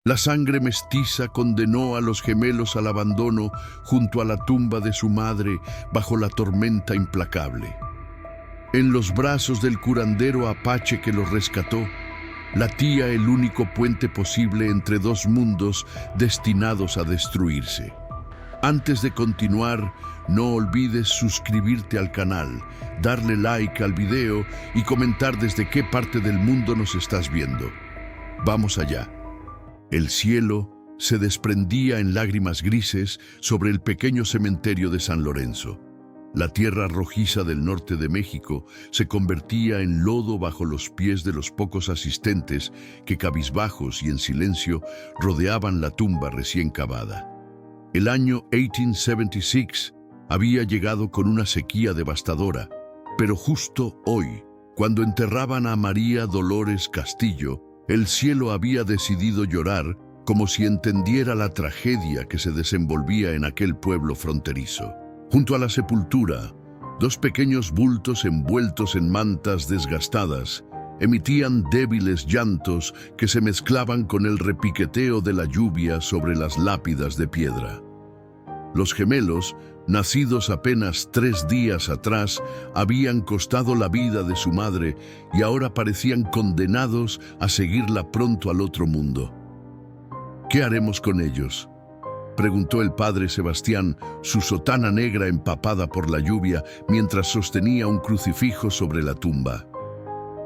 La sangre mestiza condenó a los gemelos al abandono junto a la tumba de su madre bajo la tormenta implacable. En los brazos del curandero apache que los rescató, latía el único puente posible entre dos mundos destinados a destruirse. Antes de continuar, no olvides suscribirte al canal, darle like al video y comentar desde qué parte del mundo nos estás viendo. Vamos allá. El cielo se desprendía en lágrimas grises sobre el pequeño cementerio de San Lorenzo. La tierra rojiza del norte de México se convertía en lodo bajo los pies de los pocos asistentes que cabizbajos y en silencio rodeaban la tumba recién cavada. El año 1876 había llegado con una sequía devastadora, pero justo hoy, cuando enterraban a María Dolores Castillo, el cielo había decidido llorar como si entendiera la tragedia que se desenvolvía en aquel pueblo fronterizo. Junto a la sepultura, dos pequeños bultos envueltos en mantas desgastadas emitían débiles llantos que se mezclaban con el repiqueteo de la lluvia sobre las lápidas de piedra. Los gemelos, nacidos apenas 3 días atrás, habían costado la vida de su madre y ahora parecían condenados a seguirla pronto al otro mundo. ¿Qué haremos con ellos?, preguntó el padre Sebastián, su sotana negra empapada por la lluvia, mientras sostenía un crucifijo sobre la tumba.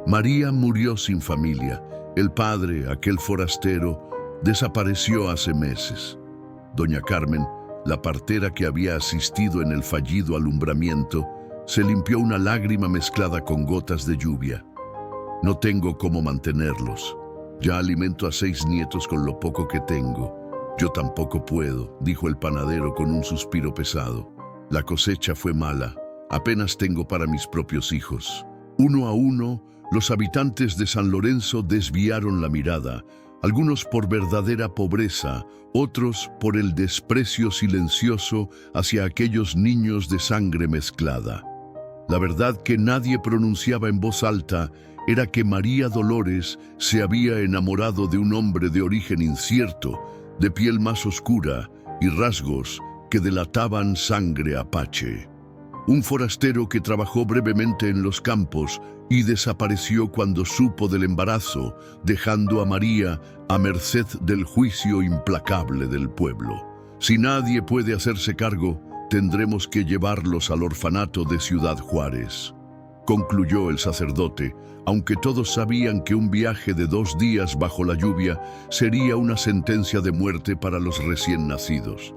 María murió sin familia. El padre, aquel forastero, desapareció hace meses. Doña Carmen, la partera que había asistido en el fallido alumbramiento, se limpió una lágrima mezclada con gotas de lluvia. No tengo cómo mantenerlos. Ya alimento a 6 nietos con lo poco que tengo. Yo tampoco puedo, dijo el panadero con un suspiro pesado. La cosecha fue mala. Apenas tengo para mis propios hijos. Uno a uno, los habitantes de San Lorenzo desviaron la mirada, algunos por verdadera pobreza, otros por el desprecio silencioso hacia aquellos niños de sangre mezclada. La verdad que nadie pronunciaba en voz alta era que María Dolores se había enamorado de un hombre de origen incierto, de piel más oscura y rasgos que delataban sangre apache. Un forastero que trabajó brevemente en los campos y desapareció cuando supo del embarazo, dejando a María a merced del juicio implacable del pueblo. Si nadie puede hacerse cargo, tendremos que llevarlos al orfanato de Ciudad Juárez, concluyó el sacerdote, aunque todos sabían que un viaje de 2 días bajo la lluvia sería una sentencia de muerte para los recién nacidos.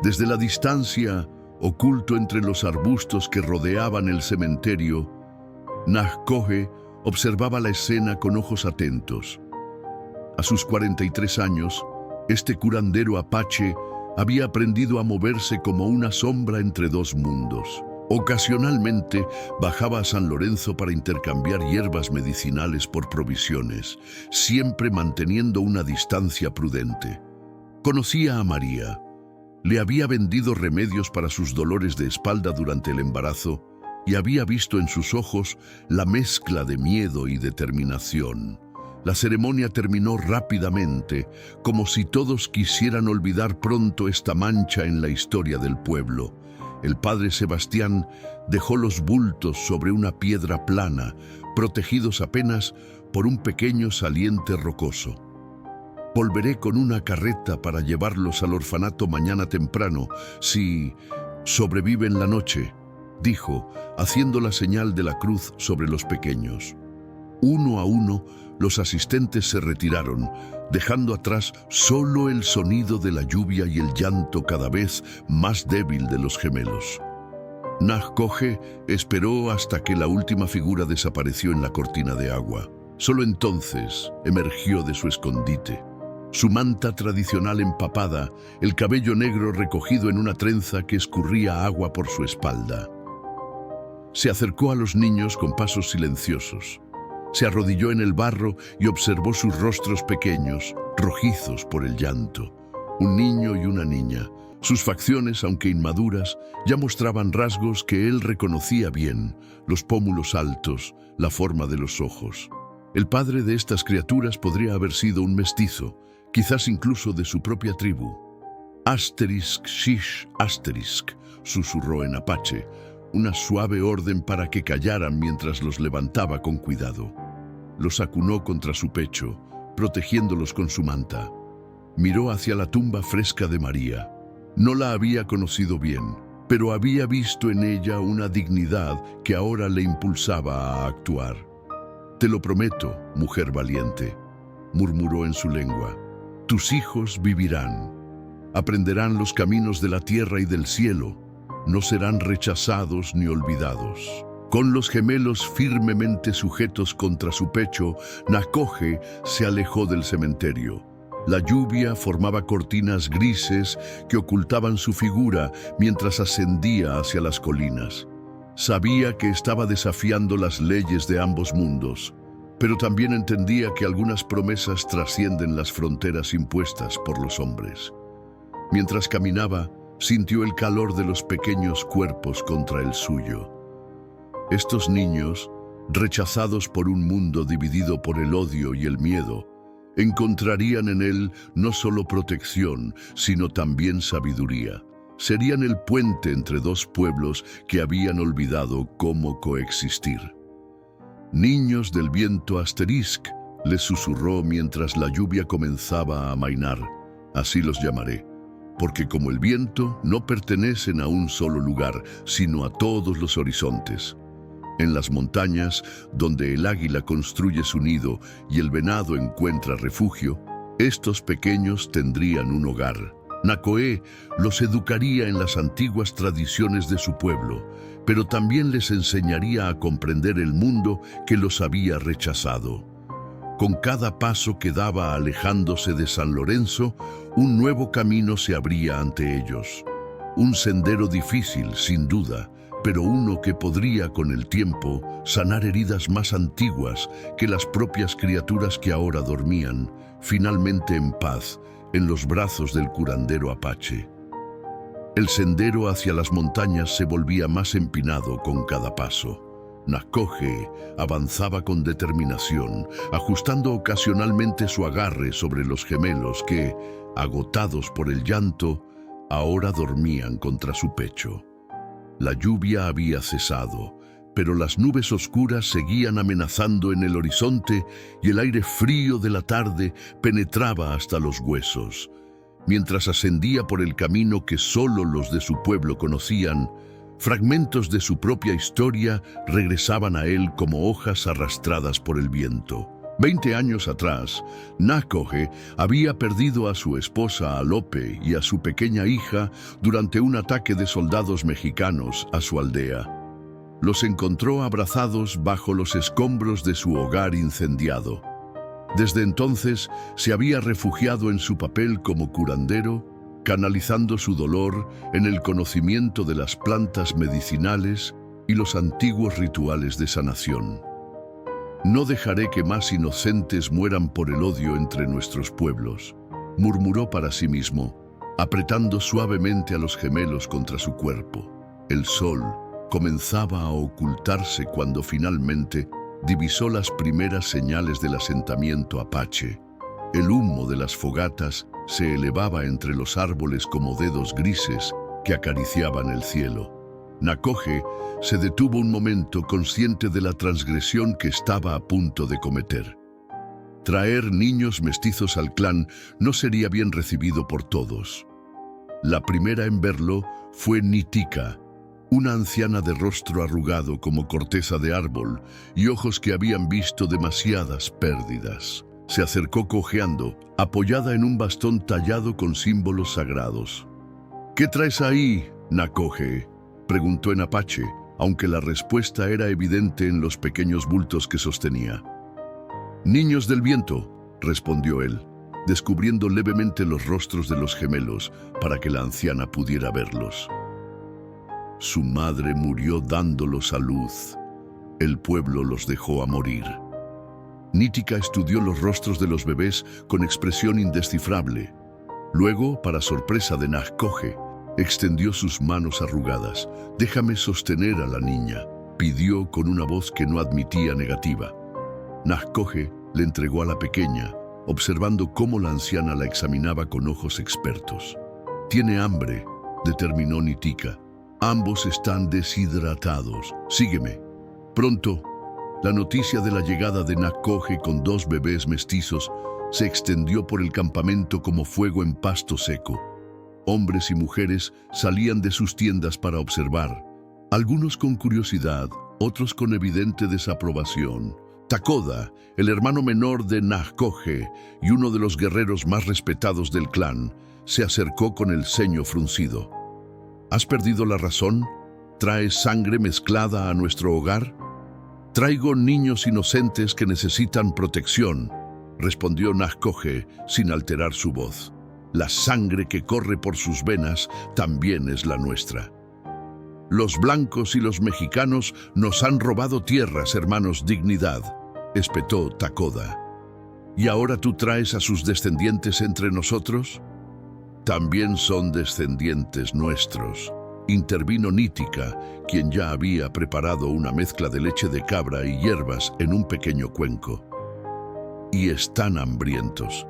Desde la distancia, oculto entre los arbustos que rodeaban el cementerio, Nahcoje observaba la escena con ojos atentos. A sus 43 años, este curandero apache había aprendido a moverse como una sombra entre 2 mundos. Ocasionalmente bajaba a San Lorenzo para intercambiar hierbas medicinales por provisiones, siempre manteniendo una distancia prudente. Conocía a María. Le había vendido remedios para sus dolores de espalda durante el embarazo y había visto en sus ojos la mezcla de miedo y determinación. La ceremonia terminó rápidamente, como si todos quisieran olvidar pronto esta mancha en la historia del pueblo. El padre Sebastián dejó los bultos sobre una piedra plana, protegidos apenas por un pequeño saliente rocoso. Volveré con una carreta para llevarlos al orfanato mañana temprano, si sobreviven la noche, dijo, haciendo la señal de la cruz sobre los pequeños. Uno a uno, los asistentes se retiraron, dejando atrás solo el sonido de la lluvia y el llanto cada vez más débil de los gemelos. Nahcoje esperó hasta que la última figura desapareció en la cortina de agua. Solo entonces emergió de su escondite. Su manta tradicional empapada, el cabello negro recogido en una trenza que escurría agua por su espalda. Se acercó a los niños con pasos silenciosos. Se arrodilló en el barro y observó sus rostros pequeños, rojizos por el llanto. Un niño y una niña. Sus facciones, aunque inmaduras, ya mostraban rasgos que él reconocía bien: los pómulos altos, la forma de los ojos. El padre de estas criaturas podría haber sido un mestizo, quizás incluso de su propia tribu. Asterisk, shish, asterisk, susurró en apache, una suave orden para que callaran mientras los levantaba con cuidado. Los acunó contra su pecho, protegiéndolos con su manta. Miró hacia la tumba fresca de María. No la había conocido bien, pero había visto en ella una dignidad que ahora le impulsaba a actuar. «Te lo prometo, mujer valiente», murmuró en su lengua. «Tus hijos vivirán. Aprenderán los caminos de la tierra y del cielo. No serán rechazados ni olvidados». Con los gemelos firmemente sujetos contra su pecho, Nakoje se alejó del cementerio. La lluvia formaba cortinas grises que ocultaban su figura mientras ascendía hacia las colinas. Sabía que estaba desafiando las leyes de ambos mundos, pero también entendía que algunas promesas trascienden las fronteras impuestas por los hombres. Mientras caminaba, sintió el calor de los pequeños cuerpos contra el suyo. Estos niños, rechazados por un mundo dividido por el odio y el miedo, encontrarían en él no solo protección, sino también sabiduría. Serían el puente entre dos pueblos que habían olvidado cómo coexistir. «Niños del viento Asterisk», les susurró mientras la lluvia comenzaba a amainar. «Así los llamaré, porque como el viento no pertenecen a un solo lugar, sino a todos los horizontes. En las montañas, donde el águila construye su nido y el venado encuentra refugio, estos pequeños tendrían un hogar». Nakoé los educaría en las antiguas tradiciones de su pueblo, pero también les enseñaría a comprender el mundo que los había rechazado. Con cada paso que daba alejándose de San Lorenzo, un nuevo camino se abría ante ellos. Un sendero difícil, sin duda, pero uno que podría, con el tiempo, sanar heridas más antiguas que las propias criaturas que ahora dormían, finalmente en paz, en los brazos del curandero apache. El sendero hacia las montañas se volvía más empinado con cada paso. Nakoje avanzaba con determinación, ajustando ocasionalmente su agarre sobre los gemelos que, agotados por el llanto, ahora dormían contra su pecho. La lluvia había cesado, pero las nubes oscuras seguían amenazando en el horizonte y el aire frío de la tarde penetraba hasta los huesos. Mientras ascendía por el camino que solo los de su pueblo conocían, fragmentos de su propia historia regresaban a él como hojas arrastradas por el viento. 20 años atrás, Nakoje había perdido a su esposa Alope y a su pequeña hija durante un ataque de soldados mexicanos a su aldea. Los encontró abrazados bajo los escombros de su hogar incendiado. Desde entonces se había refugiado en su papel como curandero, canalizando su dolor en el conocimiento de las plantas medicinales y los antiguos rituales de sanación. «No dejaré que más inocentes mueran por el odio entre nuestros pueblos», murmuró para sí mismo, apretando suavemente a los gemelos contra su cuerpo. El sol comenzaba a ocultarse cuando finalmente divisó las primeras señales del asentamiento apache. El humo de las fogatas se elevaba entre los árboles como dedos grises que acariciaban el cielo. Nakoje se detuvo un momento, consciente de la transgresión que estaba a punto de cometer. Traer niños mestizos al clan no sería bien recibido por todos. La primera en verlo fue Nitika, una anciana de rostro arrugado como corteza de árbol y ojos que habían visto demasiadas pérdidas. Se acercó cojeando, apoyada en un bastón tallado con símbolos sagrados. «¿Qué traes ahí, Nakoje?», preguntó en apache, aunque la respuesta era evidente en los pequeños bultos que sostenía. «Niños del viento», respondió él, descubriendo levemente los rostros de los gemelos para que la anciana pudiera verlos. Su madre murió dándolos a luz. El pueblo los dejó a morir. Nitika estudió los rostros de los bebés con expresión indescifrable. Luego, para sorpresa de Nakoje, extendió sus manos arrugadas. «Déjame sostener a la niña», pidió con una voz que no admitía negativa. Nakoje le entregó a la pequeña, observando cómo la anciana la examinaba con ojos expertos. «Tiene hambre», determinó Nitika. «Ambos están deshidratados. Sígueme». Pronto, la noticia de la llegada de Nakoje con 2 bebés mestizos se extendió por el campamento como fuego en pasto seco. Hombres y mujeres salían de sus tiendas para observar, algunos con curiosidad, otros con evidente desaprobación. Takoda, el hermano menor de Nakoje y uno de los guerreros más respetados del clan, se acercó con el ceño fruncido. ¿Has perdido la razón? ¿Traes sangre mezclada a nuestro hogar? «Traigo niños inocentes que necesitan protección», respondió Nakoje sin alterar su voz. «La sangre que corre por sus venas también es la nuestra. Los blancos y los mexicanos nos han robado tierras, hermanos dignidad», espetó Takoda. «¿Y ahora tú traes a sus descendientes entre nosotros?» «También son descendientes nuestros», intervino Nitika, quien ya había preparado una mezcla de leche de cabra y hierbas en un pequeño cuenco. «Y están hambrientos.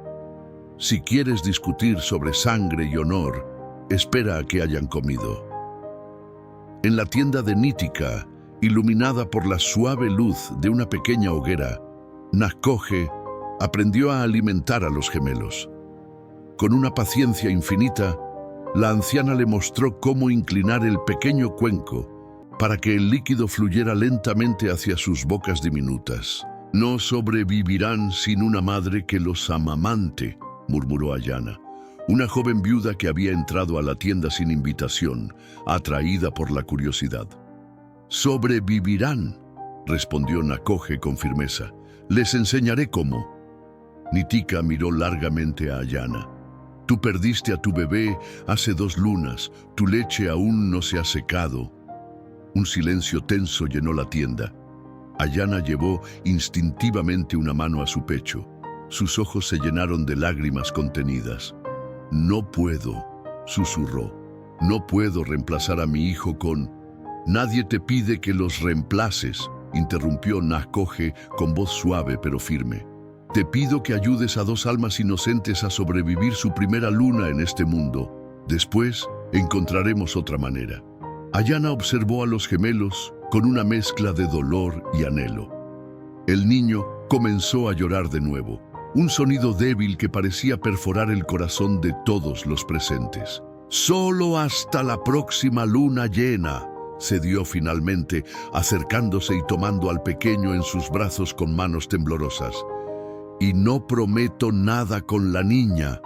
Si quieres discutir sobre sangre y honor, espera a que hayan comido». En la tienda de Nitika, iluminada por la suave luz de una pequeña hoguera, Nakoje aprendió a alimentar a los gemelos. Con una paciencia infinita, la anciana le mostró cómo inclinar el pequeño cuenco para que el líquido fluyera lentamente hacia sus bocas diminutas. «No sobrevivirán sin una madre que los amamante», murmuró Ayana, una joven viuda que había entrado a la tienda sin invitación, atraída por la curiosidad. «Sobrevivirán», respondió Nakoje con firmeza. «Les enseñaré cómo». Nitika miró largamente a Ayana. «Tú perdiste a tu bebé hace 2 lunas, tu leche aún no se ha secado». Un silencio tenso llenó la tienda. Ayana llevó instintivamente una mano a su pecho. Sus ojos se llenaron de lágrimas contenidas. «No puedo», susurró. «No puedo reemplazar a mi hijo con...» «Nadie te pide que los reemplaces», interrumpió Nakoje con voz suave pero firme. «Te pido que ayudes a 2 almas inocentes a sobrevivir su primera luna en este mundo. Después encontraremos otra manera». Ayana observó a los gemelos con una mezcla de dolor y anhelo. El niño comenzó a llorar de nuevo, un sonido débil que parecía perforar el corazón de todos los presentes. «Solo hasta la próxima luna llena», cedió finalmente, acercándose y tomando al pequeño en sus brazos con manos temblorosas. «Y no prometo nada con la niña».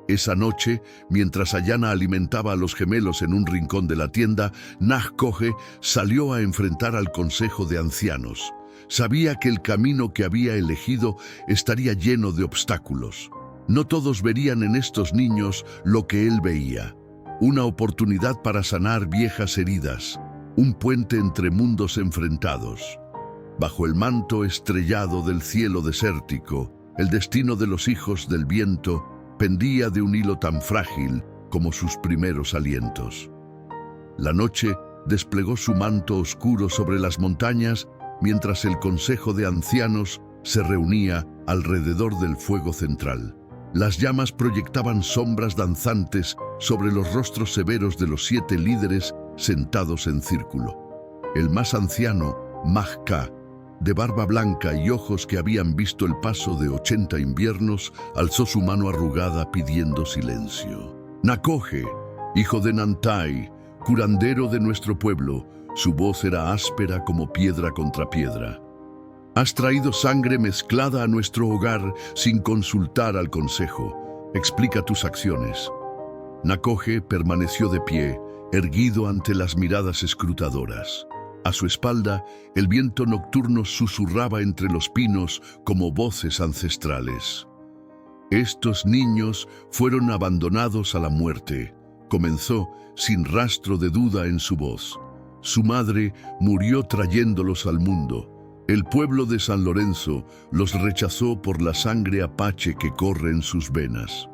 Esa noche, mientras Ayana alimentaba a los gemelos en un rincón de la tienda, Nakoje salió a enfrentar al consejo de ancianos. Sabía que el camino que había elegido estaría lleno de obstáculos. No todos verían en estos niños lo que él veía. Una oportunidad para sanar viejas heridas, un puente entre mundos enfrentados. Bajo el manto estrellado del cielo desértico, el destino de los hijos del viento pendía de un hilo tan frágil como sus primeros alientos. La noche desplegó su manto oscuro sobre las montañas mientras el consejo de ancianos se reunía alrededor del fuego central. Las llamas proyectaban sombras danzantes sobre los rostros severos de los 7 líderes sentados en círculo. El más anciano, Mahka, de barba blanca y ojos que habían visto el paso de 80 inviernos, alzó su mano arrugada pidiendo silencio. «Nakoje, hijo de Nantai, curandero de nuestro pueblo», su voz era áspera como piedra contra piedra. «Has traído sangre mezclada a nuestro hogar sin consultar al consejo. Explica tus acciones». Nakoje permaneció de pie, erguido ante las miradas escrutadoras. A su espalda, el viento nocturno susurraba entre los pinos como voces ancestrales. «Estos niños fueron abandonados a la muerte», comenzó sin rastro de duda en su voz. «Su madre murió trayéndolos al mundo. El pueblo de San Lorenzo los rechazó por la sangre apache que corre en sus venas».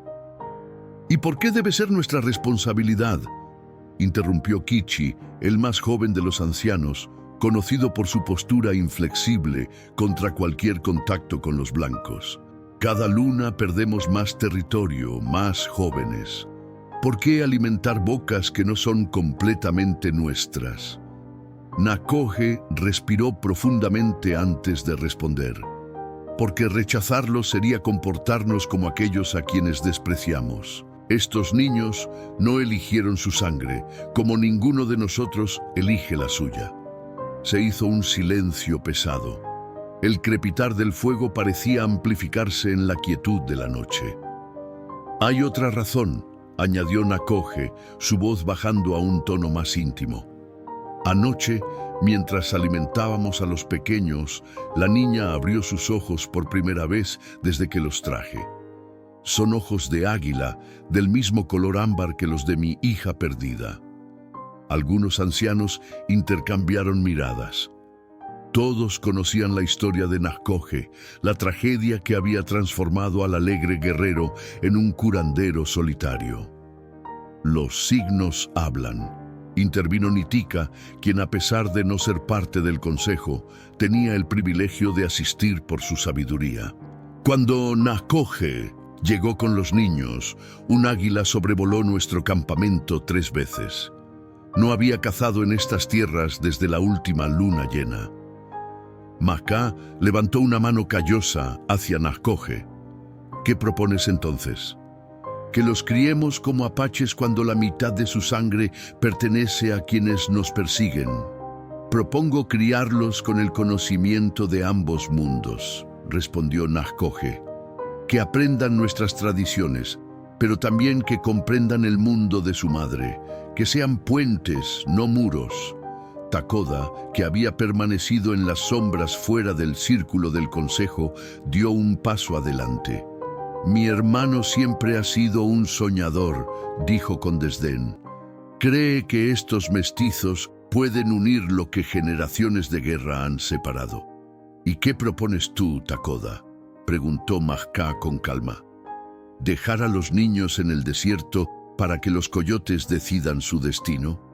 «¿Y por qué debe ser nuestra responsabilidad?», interrumpió Kichi, el más joven de los ancianos, conocido por su postura inflexible contra cualquier contacto con los blancos. Cada luna perdemos más territorio, más jóvenes. ¿Por qué alimentar bocas que no son completamente nuestras? Nakoje respiró profundamente antes de responder, porque rechazarlos sería comportarnos como aquellos a quienes despreciamos. Estos niños no eligieron su sangre, como ninguno de nosotros elige la suya. Se hizo un silencio pesado. El crepitar del fuego parecía amplificarse en la quietud de la noche. «Hay otra razón», añadió Nakoje, su voz bajando a un tono más íntimo. Anoche, mientras alimentábamos a los pequeños, la niña abrió sus ojos por primera vez desde que los traje. Son ojos de águila, del mismo color ámbar que los de mi hija perdida. Algunos ancianos intercambiaron miradas. Todos conocían la historia de Nakoje, la tragedia que había transformado al alegre guerrero en un curandero solitario. Los signos hablan. Intervino Nitika, quien a pesar de no ser parte del consejo, tenía el privilegio de asistir por su sabiduría. Cuando Nakoje llegó con los niños, un águila sobrevoló nuestro campamento 3 veces. No había cazado en estas tierras desde la última luna llena. Maka levantó una mano callosa hacia Nakoje. ¿Qué propones entonces? ¿Que los criemos como apaches cuando la mitad de su sangre pertenece a quienes nos persiguen? Propongo criarlos con el conocimiento de ambos mundos, respondió Nakoje. Que aprendan nuestras tradiciones, pero también que comprendan el mundo de su madre, que sean puentes, no muros. Takoda, que había permanecido en las sombras fuera del círculo del consejo, dio un paso adelante. Mi hermano siempre ha sido un soñador, dijo con desdén. Cree que estos mestizos pueden unir lo que generaciones de guerra han separado. ¿Y qué propones tú, Takoda?, preguntó Maka con calma. ¿Dejar a los niños en el desierto para que los coyotes decidan su destino?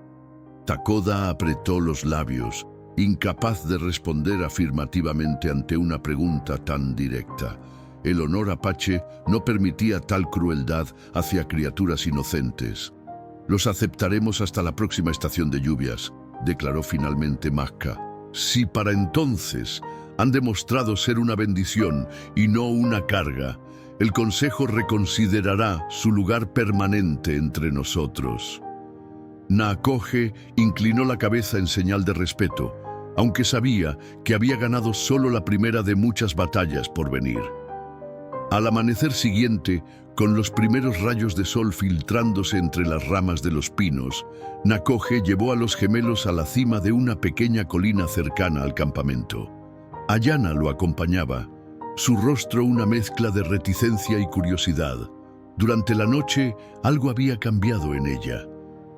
Takoda apretó los labios, incapaz de responder afirmativamente ante una pregunta tan directa. El honor apache no permitía tal crueldad hacia criaturas inocentes. Los aceptaremos hasta la próxima estación de lluvias, declaró finalmente Maka. Si para entonces han demostrado ser una bendición y no una carga, el Consejo reconsiderará su lugar permanente entre nosotros. Nakoje inclinó la cabeza en señal de respeto, aunque sabía que había ganado solo la primera de muchas batallas por venir. Al amanecer siguiente, con los primeros rayos de sol filtrándose entre las ramas de los pinos, Nakoje llevó a los gemelos a la cima de una pequeña colina cercana al campamento. Ayana lo acompañaba, su rostro una mezcla de reticencia y curiosidad. Durante la noche, algo había cambiado en ella.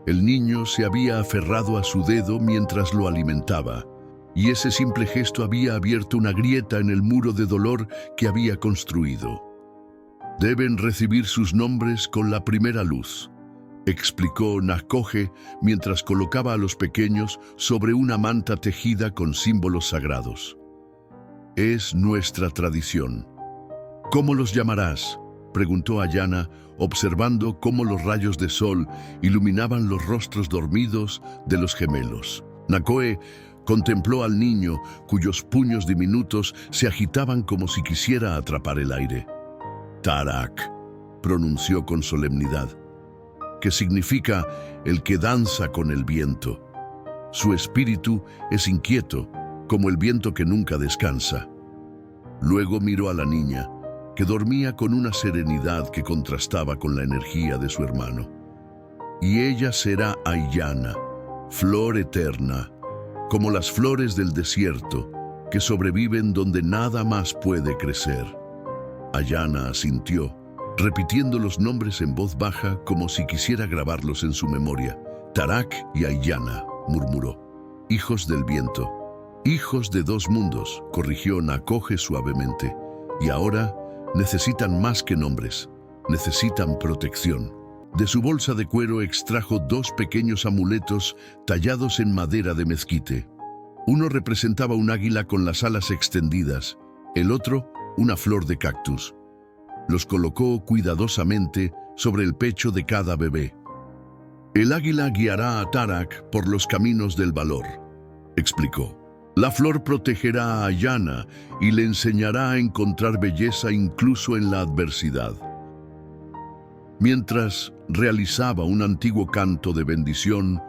El niño se había aferrado a su dedo mientras lo alimentaba, y ese simple gesto había abierto una grieta en el muro de dolor que había construido. Deben recibir sus nombres con la primera luz, explicó Nakoje mientras colocaba a los pequeños sobre una manta tejida con símbolos sagrados. Es nuestra tradición. ¿Cómo los llamarás?, preguntó Ayana, observando cómo los rayos de sol iluminaban los rostros dormidos de los gemelos. Nakoje contempló al niño, cuyos puños diminutos se agitaban como si quisiera atrapar el aire. Tarak, pronunció con solemnidad, que significa el que danza con el viento. Su espíritu es inquieto, como el viento que nunca descansa. Luego miró a la niña, que dormía con una serenidad que contrastaba con la energía de su hermano. Y ella será Ayana, flor eterna, como las flores del desierto, que sobreviven donde nada más puede crecer. Ayana asintió, repitiendo los nombres en voz baja como si quisiera grabarlos en su memoria. Tarak y Ayana, murmuró. Hijos del viento. Hijos de dos mundos, corrigió Nakoje suavemente. Y ahora necesitan más que nombres, necesitan protección. De su bolsa de cuero extrajo 2 pequeños amuletos tallados en madera de mezquite. Uno representaba un águila con las alas extendidas, el otro una flor de cactus. Los colocó cuidadosamente sobre el pecho de cada bebé. El águila guiará a Tarak por los caminos del valor, explicó. La flor protegerá a Ayanna y le enseñará a encontrar belleza incluso en la adversidad. Mientras realizaba un antiguo canto de bendición,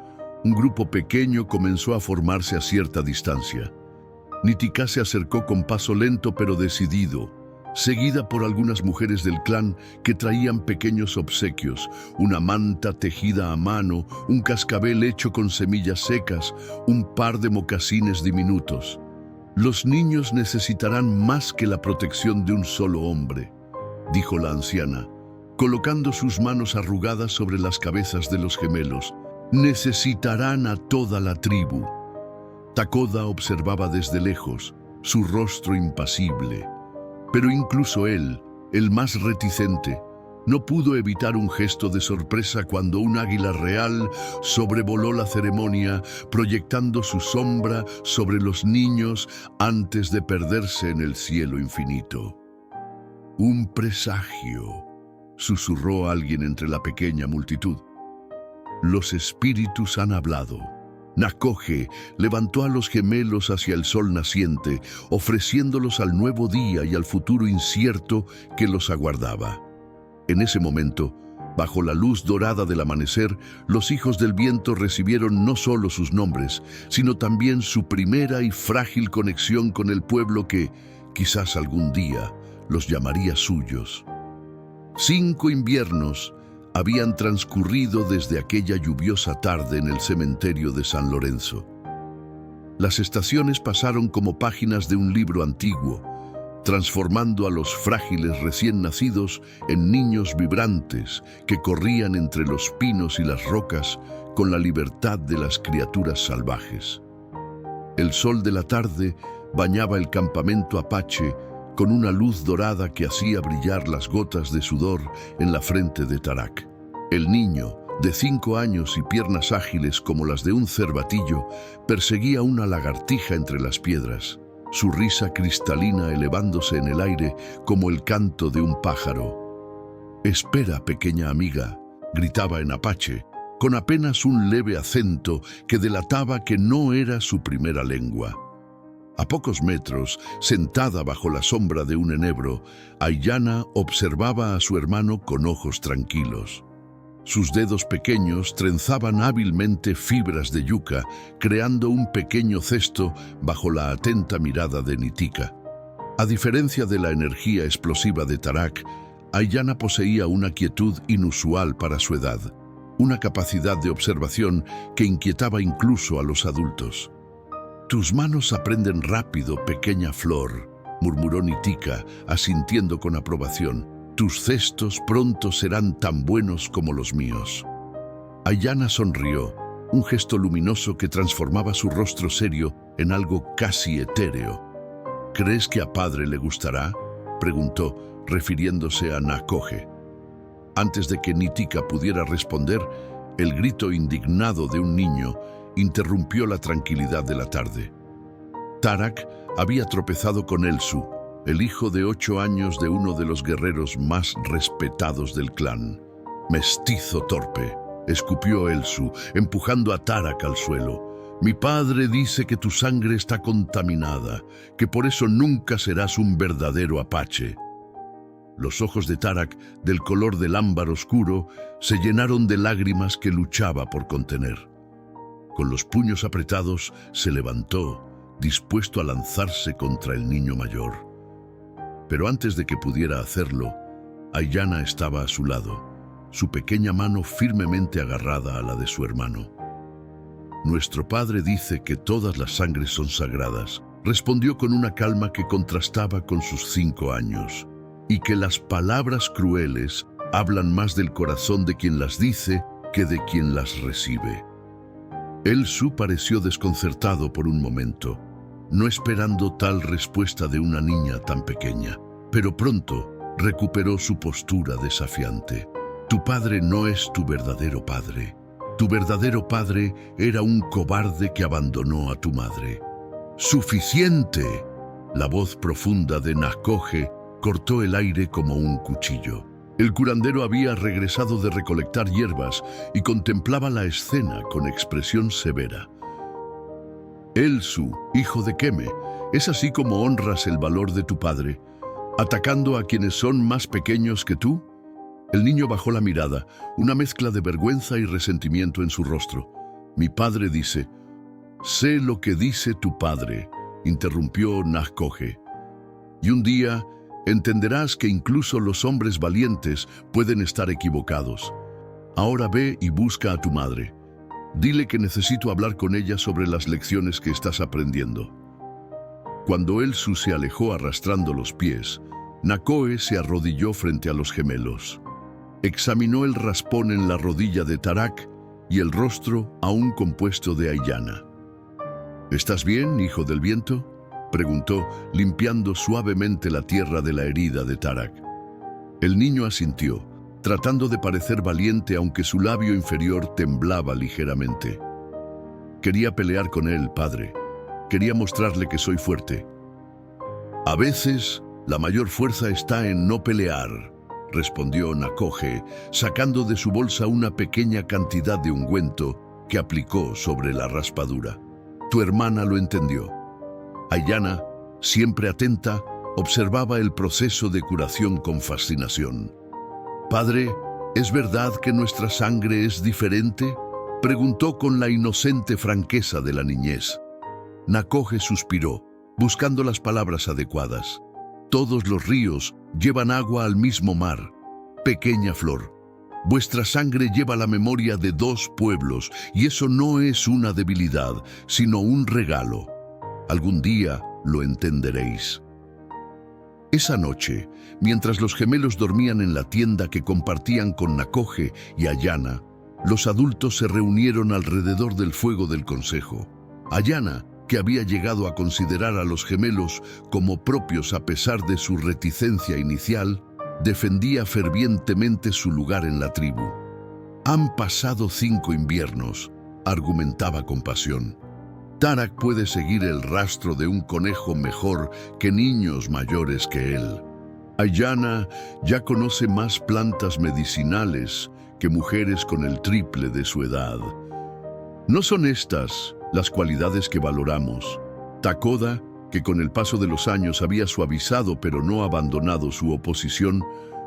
un grupo pequeño comenzó a formarse a cierta distancia. Nitika se acercó con paso lento pero decidido, seguida por algunas mujeres del clan que traían pequeños obsequios, una manta tejida a mano, un cascabel hecho con semillas secas, un par de mocasines diminutos. Los niños necesitarán más que la protección de un solo hombre, dijo la anciana, colocando sus manos arrugadas sobre las cabezas de los gemelos. Necesitarán a toda la tribu. Takoda observaba desde lejos, su rostro impasible. Pero incluso él, el más reticente, no pudo evitar un gesto de sorpresa cuando un águila real sobrevoló la ceremonia, proyectando su sombra sobre los niños antes de perderse en el cielo infinito. Un presagio, susurró alguien entre la pequeña multitud. Los espíritus han hablado. Nakoje levantó a los gemelos hacia el sol naciente, ofreciéndolos al nuevo día y al futuro incierto que los aguardaba. En ese momento, bajo la luz dorada del amanecer, los hijos del viento recibieron no solo sus nombres, sino también su primera y frágil conexión con el pueblo que, quizás algún día, los llamaría suyos. 5 inviernos habían transcurrido desde aquella lluviosa tarde en el cementerio de San Lorenzo. Las estaciones pasaron como páginas de un libro antiguo, transformando a los frágiles recién nacidos en niños vibrantes que corrían entre los pinos y las rocas con la libertad de las criaturas salvajes. El sol de la tarde bañaba el campamento apache con una luz dorada que hacía brillar las gotas de sudor en la frente de Tarak. El niño, de 5 años y piernas ágiles como las de un cervatillo, perseguía una lagartija entre las piedras, su risa cristalina elevándose en el aire como el canto de un pájaro. «Espera, pequeña amiga», gritaba en apache, con apenas un leve acento que delataba que no era su primera lengua. A pocos metros, sentada bajo la sombra de un enebro, Ayanna observaba a su hermano con ojos tranquilos. Sus dedos pequeños trenzaban hábilmente fibras de yuca, creando un pequeño cesto bajo la atenta mirada de Nitika. A diferencia de la energía explosiva de Tarak, Ayanna poseía una quietud inusual para su edad, una capacidad de observación que inquietaba incluso a los adultos. «Tus manos aprenden rápido, pequeña flor», murmuró Nitika, asintiendo con aprobación. «Tus cestos pronto serán tan buenos como los míos». Ayanna sonrió, un gesto luminoso que transformaba su rostro serio en algo casi etéreo. «¿Crees que a padre le gustará?», preguntó, refiriéndose a Nakoje. Antes de que Nitika pudiera responder, el grito indignado de un niño interrumpió la tranquilidad de la tarde. Tarak había tropezado con Elsu, el hijo de 8 años de uno de los guerreros más respetados del clan. «Mestizo torpe», escupió Elsu, empujando a Tarak al suelo. «Mi padre dice que tu sangre está contaminada, que por eso nunca serás un verdadero apache». Los ojos de Tarak, del color del ámbar oscuro, se llenaron de lágrimas que luchaba por contener. Con los puños apretados, se levantó, dispuesto a lanzarse contra el niño mayor. Pero antes de que pudiera hacerlo, Ayanna estaba a su lado, su pequeña mano firmemente agarrada a la de su hermano. «Nuestro padre dice que todas las sangres son sagradas», respondió con una calma que contrastaba con sus 5 años, «y que las palabras crueles hablan más del corazón de quien las dice que de quien las recibe». Elsu pareció desconcertado por un momento, no esperando tal respuesta de una niña tan pequeña, pero pronto recuperó su postura desafiante. «Tu padre no es tu verdadero padre. Tu verdadero padre era un cobarde que abandonó a tu madre». «¡Suficiente!». La voz profunda de Nakoje cortó el aire como un cuchillo. El curandero había regresado de recolectar hierbas y contemplaba la escena con expresión severa. Elsu, hijo de Keme, ¿es así como honras el valor de tu padre, atacando a quienes son más pequeños que tú? El niño bajó la mirada, una mezcla de vergüenza y resentimiento en su rostro. Mi padre dice. Sé lo que dice tu padre, interrumpió Nakoje. Y un día entenderás que incluso los hombres valientes pueden estar equivocados. Ahora ve y busca a tu madre. Dile que necesito hablar con ella sobre las lecciones que estás aprendiendo. Cuando Elsu se alejó arrastrando los pies, Nakoe se arrodilló frente a los gemelos. Examinó el raspón en la rodilla de Tarak y el rostro aún compuesto de Ayana. ¿Estás bien, hijo del viento?, preguntó, limpiando suavemente la tierra de la herida de Tarak. El niño asintió, tratando de parecer valiente aunque su labio inferior temblaba ligeramente. Quería pelear con él, padre. Quería mostrarle que soy fuerte. A veces, la mayor fuerza está en no pelear, respondió Nakoje, sacando de su bolsa una pequeña cantidad de ungüento que aplicó sobre la raspadura. Tu hermana lo entendió. Ayana, siempre atenta, observaba el proceso de curación con fascinación. Padre, ¿es verdad que nuestra sangre es diferente?, preguntó con la inocente franqueza de la niñez. Nakoje suspiró, buscando las palabras adecuadas. Todos los ríos llevan agua al mismo mar. Pequeña flor, vuestra sangre lleva la memoria de 2 pueblos y eso no es una debilidad, sino un regalo. Algún día lo entenderéis. Esa noche, mientras los gemelos dormían en la tienda que compartían con Nakoje y Ayana, los adultos se reunieron alrededor del fuego del consejo. Ayana, que había llegado a considerar a los gemelos como propios a pesar de su reticencia inicial, defendía fervientemente su lugar en la tribu. Han pasado 5 inviernos, argumentaba con pasión. Tarak puede seguir el rastro de un conejo mejor que niños mayores que él. Ayana ya conoce más plantas medicinales que mujeres con el triple de su edad. No son estas las cualidades que valoramos. Takoda, que con el paso de los años había suavizado pero no abandonado su oposición,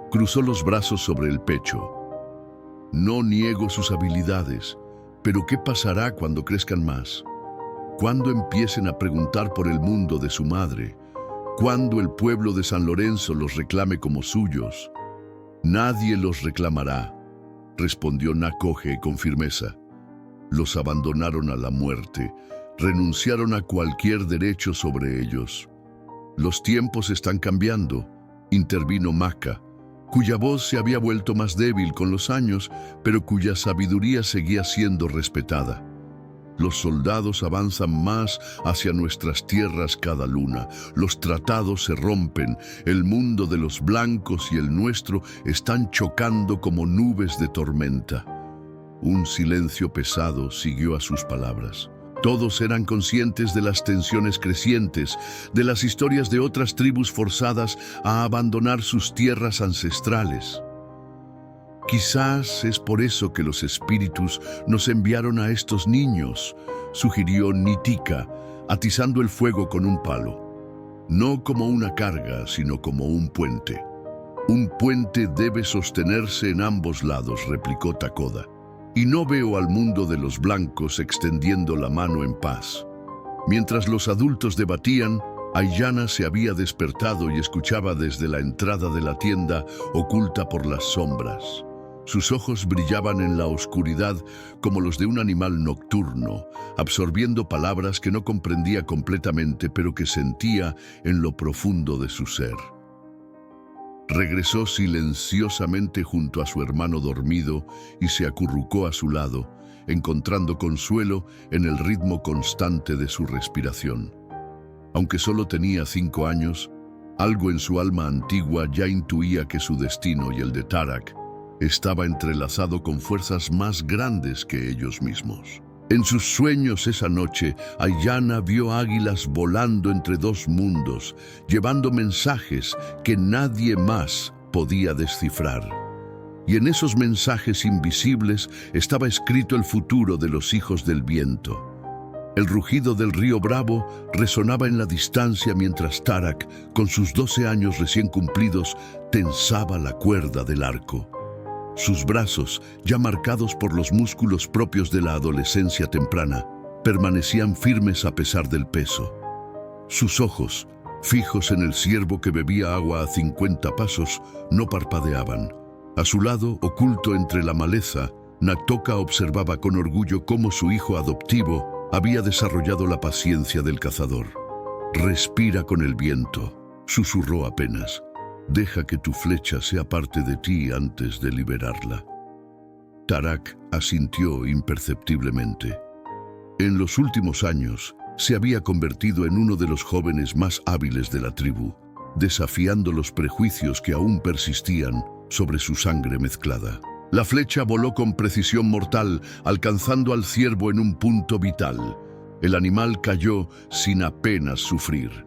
cruzó los brazos sobre el pecho. No niego sus habilidades, pero ¿qué pasará cuando crezcan más? Cuando empiecen a preguntar por el mundo de su madre, cuando el pueblo de San Lorenzo los reclame como suyos. Nadie los reclamará, respondió Nakoje con firmeza. Los abandonaron a la muerte, renunciaron a cualquier derecho sobre ellos. Los tiempos están cambiando, intervino Maka, cuya voz se había vuelto más débil con los años, pero cuya sabiduría seguía siendo respetada. Los soldados avanzan más hacia nuestras tierras cada luna. Los tratados se rompen. El mundo de los blancos y el nuestro están chocando como nubes de tormenta. Un silencio pesado siguió a sus palabras. Todos eran conscientes de las tensiones crecientes, de las historias de otras tribus forzadas a abandonar sus tierras ancestrales. Quizás es por eso que los espíritus nos enviaron a estos niños, sugirió Nitika, atizando el fuego con un palo. No como una carga, sino como un puente. Un puente debe sostenerse en ambos lados, replicó Takoda. Y no veo al mundo de los blancos extendiendo la mano en paz. Mientras los adultos debatían, Ayana se había despertado y escuchaba desde la entrada de la tienda, oculta por las sombras. Sus ojos brillaban en la oscuridad como los de un animal nocturno, absorbiendo palabras que no comprendía completamente, pero que sentía en lo profundo de su ser. Regresó silenciosamente junto a su hermano dormido y se acurrucó a su lado, encontrando consuelo en el ritmo constante de su respiración. Aunque solo tenía 5 años, algo en su alma antigua ya intuía que su destino y el de Tarak estaba entrelazado con fuerzas más grandes que ellos mismos. En sus sueños esa noche, Aiyana vio águilas volando entre dos mundos, llevando mensajes que nadie más podía descifrar. Y en esos mensajes invisibles estaba escrito el futuro de los hijos del viento. El rugido del río Bravo resonaba en la distancia mientras Tarak, con sus 12 años recién cumplidos, tensaba la cuerda del arco. Sus brazos, ya marcados por los músculos propios de la adolescencia temprana, permanecían firmes a pesar del peso. Sus ojos, fijos en el ciervo que bebía agua a 50 pasos, no parpadeaban. A su lado, oculto entre la maleza, Naktoka observaba con orgullo cómo su hijo adoptivo había desarrollado la paciencia del cazador. «Respira con el viento», susurró apenas. «Deja que tu flecha sea parte de ti antes de liberarla». Tarak asintió imperceptiblemente. En los últimos años, se había convertido en uno de los jóvenes más hábiles de la tribu, desafiando los prejuicios que aún persistían sobre su sangre mezclada. La flecha voló con precisión mortal, alcanzando al ciervo en un punto vital. El animal cayó sin apenas sufrir.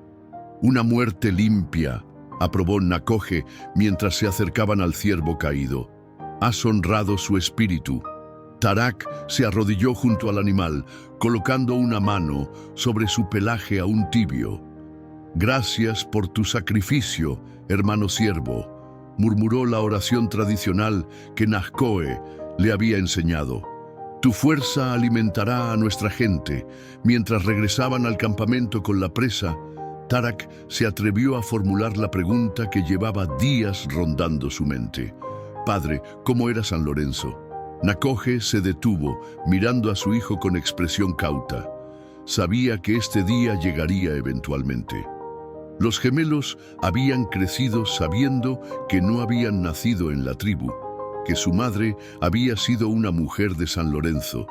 «Una muerte limpia», aprobó Nakoje mientras se acercaban al ciervo caído. «Has honrado su espíritu». Tarak se arrodilló junto al animal, colocando una mano sobre su pelaje aún tibio. «Gracias por tu sacrificio, hermano ciervo», murmuró la oración tradicional que Nakoje le había enseñado. «Tu fuerza alimentará a nuestra gente». Mientras regresaban al campamento con la presa, Tarak se atrevió a formular la pregunta que llevaba días rondando su mente. «Padre, ¿cómo era San Lorenzo?». Nakoje se detuvo, mirando a su hijo con expresión cauta. Sabía que este día llegaría eventualmente. Los gemelos habían crecido sabiendo que no habían nacido en la tribu, que su madre había sido una mujer de San Lorenzo,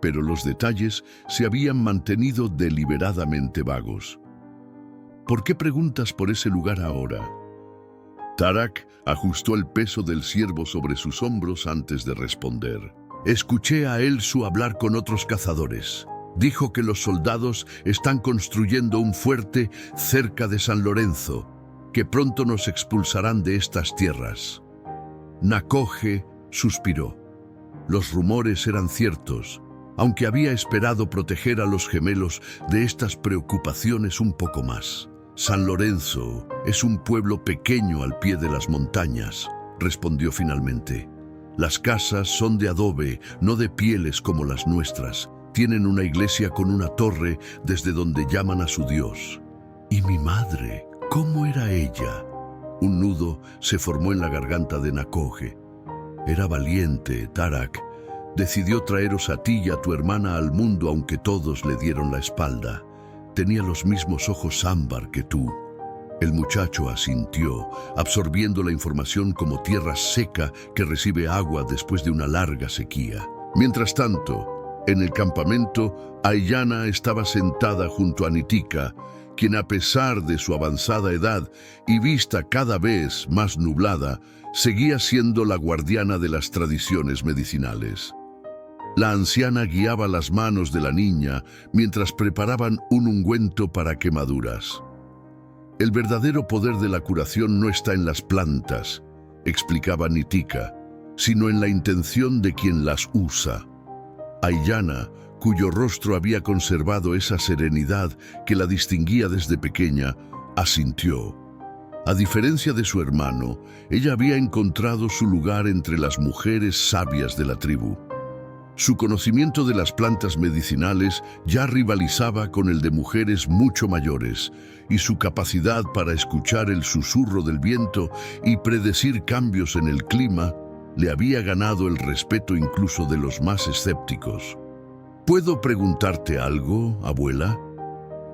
pero los detalles se habían mantenido deliberadamente vagos. «¿Por qué preguntas por ese lugar ahora?». Tarak ajustó el peso del ciervo sobre sus hombros antes de responder. «Escuché a Elsu hablar con otros cazadores. Dijo que los soldados están construyendo un fuerte cerca de San Lorenzo, que pronto nos expulsarán de estas tierras». Nakoje suspiró. Los rumores eran ciertos, aunque había esperado proteger a los gemelos de estas preocupaciones un poco más. «San Lorenzo es un pueblo pequeño al pie de las montañas», respondió finalmente. «Las casas son de adobe, no de pieles como las nuestras. Tienen una iglesia con una torre desde donde llaman a su Dios». «¿Y mi madre? ¿Cómo era ella?». Un nudo se formó en la garganta de Nakoje. «Era valiente, Tarak. Decidió traeros a ti y a tu hermana al mundo aunque todos le dieron la espalda. Tenía los mismos ojos ámbar que tú». El muchacho asintió, absorbiendo la información como tierra seca que recibe agua después de una larga sequía. Mientras tanto, en el campamento, Aiyana estaba sentada junto a Nitika, quien a pesar de su avanzada edad y vista cada vez más nublada, seguía siendo la guardiana de las tradiciones medicinales. La anciana guiaba las manos de la niña mientras preparaban un ungüento para quemaduras. «El verdadero poder de la curación no está en las plantas», explicaba Nitika, «sino en la intención de quien las usa». Aiyana, cuyo rostro había conservado esa serenidad que la distinguía desde pequeña, asintió. A diferencia de su hermano, ella había encontrado su lugar entre las mujeres sabias de la tribu. Su conocimiento de las plantas medicinales ya rivalizaba con el de mujeres mucho mayores, y su capacidad para escuchar el susurro del viento y predecir cambios en el clima le había ganado el respeto incluso de los más escépticos. «¿Puedo preguntarte algo, abuela?»,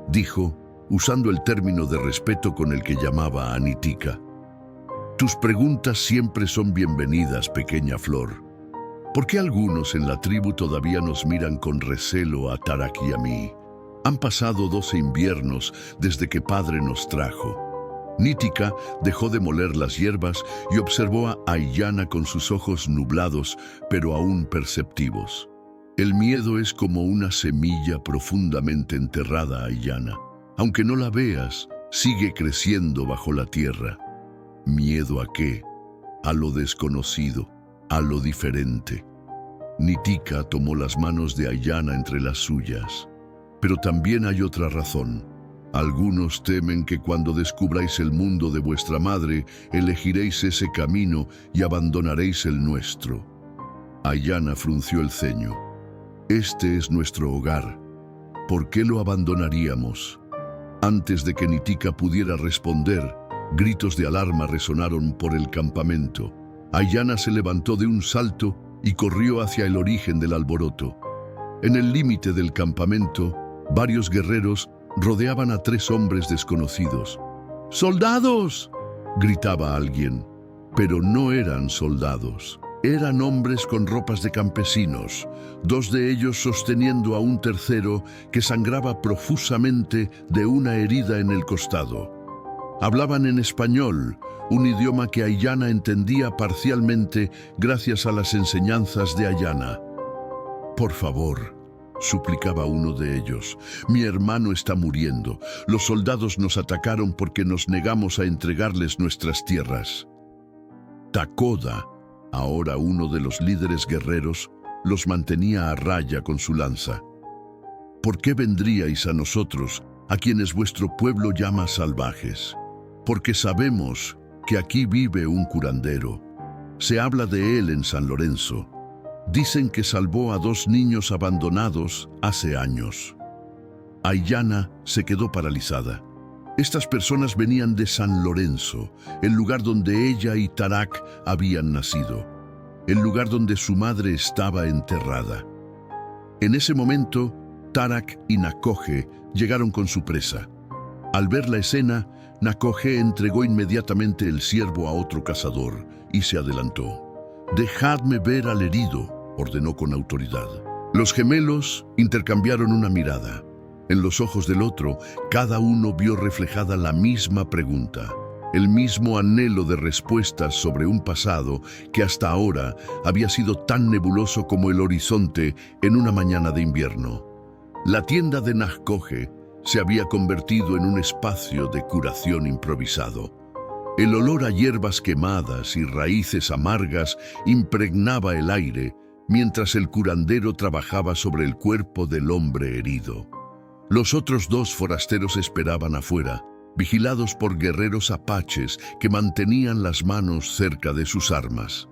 dijo, usando el término de respeto con el que llamaba a Nitika. «Tus preguntas siempre son bienvenidas, pequeña flor. ¿Por qué algunos en la tribu todavía nos miran con recelo a Tarak y a mí? Han pasado 12 inviernos desde que padre nos trajo». Nitika dejó de moler las hierbas y observó a Aiyana con sus ojos nublados, pero aún perceptivos. El miedo es como una semilla profundamente enterrada, Aiyana. Aunque no la veas, sigue creciendo bajo la tierra. ¿Miedo a qué? A lo desconocido, a lo diferente. Nitika tomó las manos de Aiyana entre las suyas. Pero también hay otra razón. Algunos temen que cuando descubráis el mundo de vuestra madre, elegiréis ese camino y abandonaréis el nuestro. Aiyana frunció el ceño. Este es nuestro hogar. ¿Por qué lo abandonaríamos? Antes de que Nitika pudiera responder, gritos de alarma resonaron por el campamento. Aiyana se levantó de un salto y corrió hacia el origen del alboroto. En el límite del campamento, varios guerreros rodeaban a 3 hombres desconocidos. ¡Soldados!, gritaba alguien. Pero no eran soldados. Eran hombres con ropas de campesinos, 2 de ellos sosteniendo a un tercero que sangraba profusamente de una herida en el costado. Hablaban en español, un idioma que Aiyana entendía parcialmente gracias a las enseñanzas de Aiyana. «Por favor», suplicaba uno de ellos, «mi hermano está muriendo. Los soldados nos atacaron porque nos negamos a entregarles nuestras tierras». Takoda, ahora uno de los líderes guerreros, los mantenía a raya con su lanza. «¿Por qué vendríais a nosotros, a quienes vuestro pueblo llama salvajes? Porque sabemos que aquí vive un curandero. Se habla de él en San Lorenzo. Dicen que salvó a 2 niños abandonados hace años». Aiyana se quedó paralizada. Estas personas venían de San Lorenzo, el lugar donde ella y Tarak habían nacido, el lugar donde su madre estaba enterrada. En ese momento, Tarak y Nakoje llegaron con su presa. Al ver la escena, Nakoje entregó inmediatamente el ciervo a otro cazador y se adelantó. «Dejadme ver al herido», ordenó con autoridad. Los gemelos intercambiaron una mirada. En los ojos del otro, cada uno vio reflejada la misma pregunta, el mismo anhelo de respuestas sobre un pasado que hasta ahora había sido tan nebuloso como el horizonte en una mañana de invierno. La tienda de Nakoje se había convertido en un espacio de curación improvisado. El olor a hierbas quemadas y raíces amargas impregnaba el aire mientras el curandero trabajaba sobre el cuerpo del hombre herido. Los otros 2 forasteros esperaban afuera, vigilados por guerreros apaches que mantenían las manos cerca de sus armas.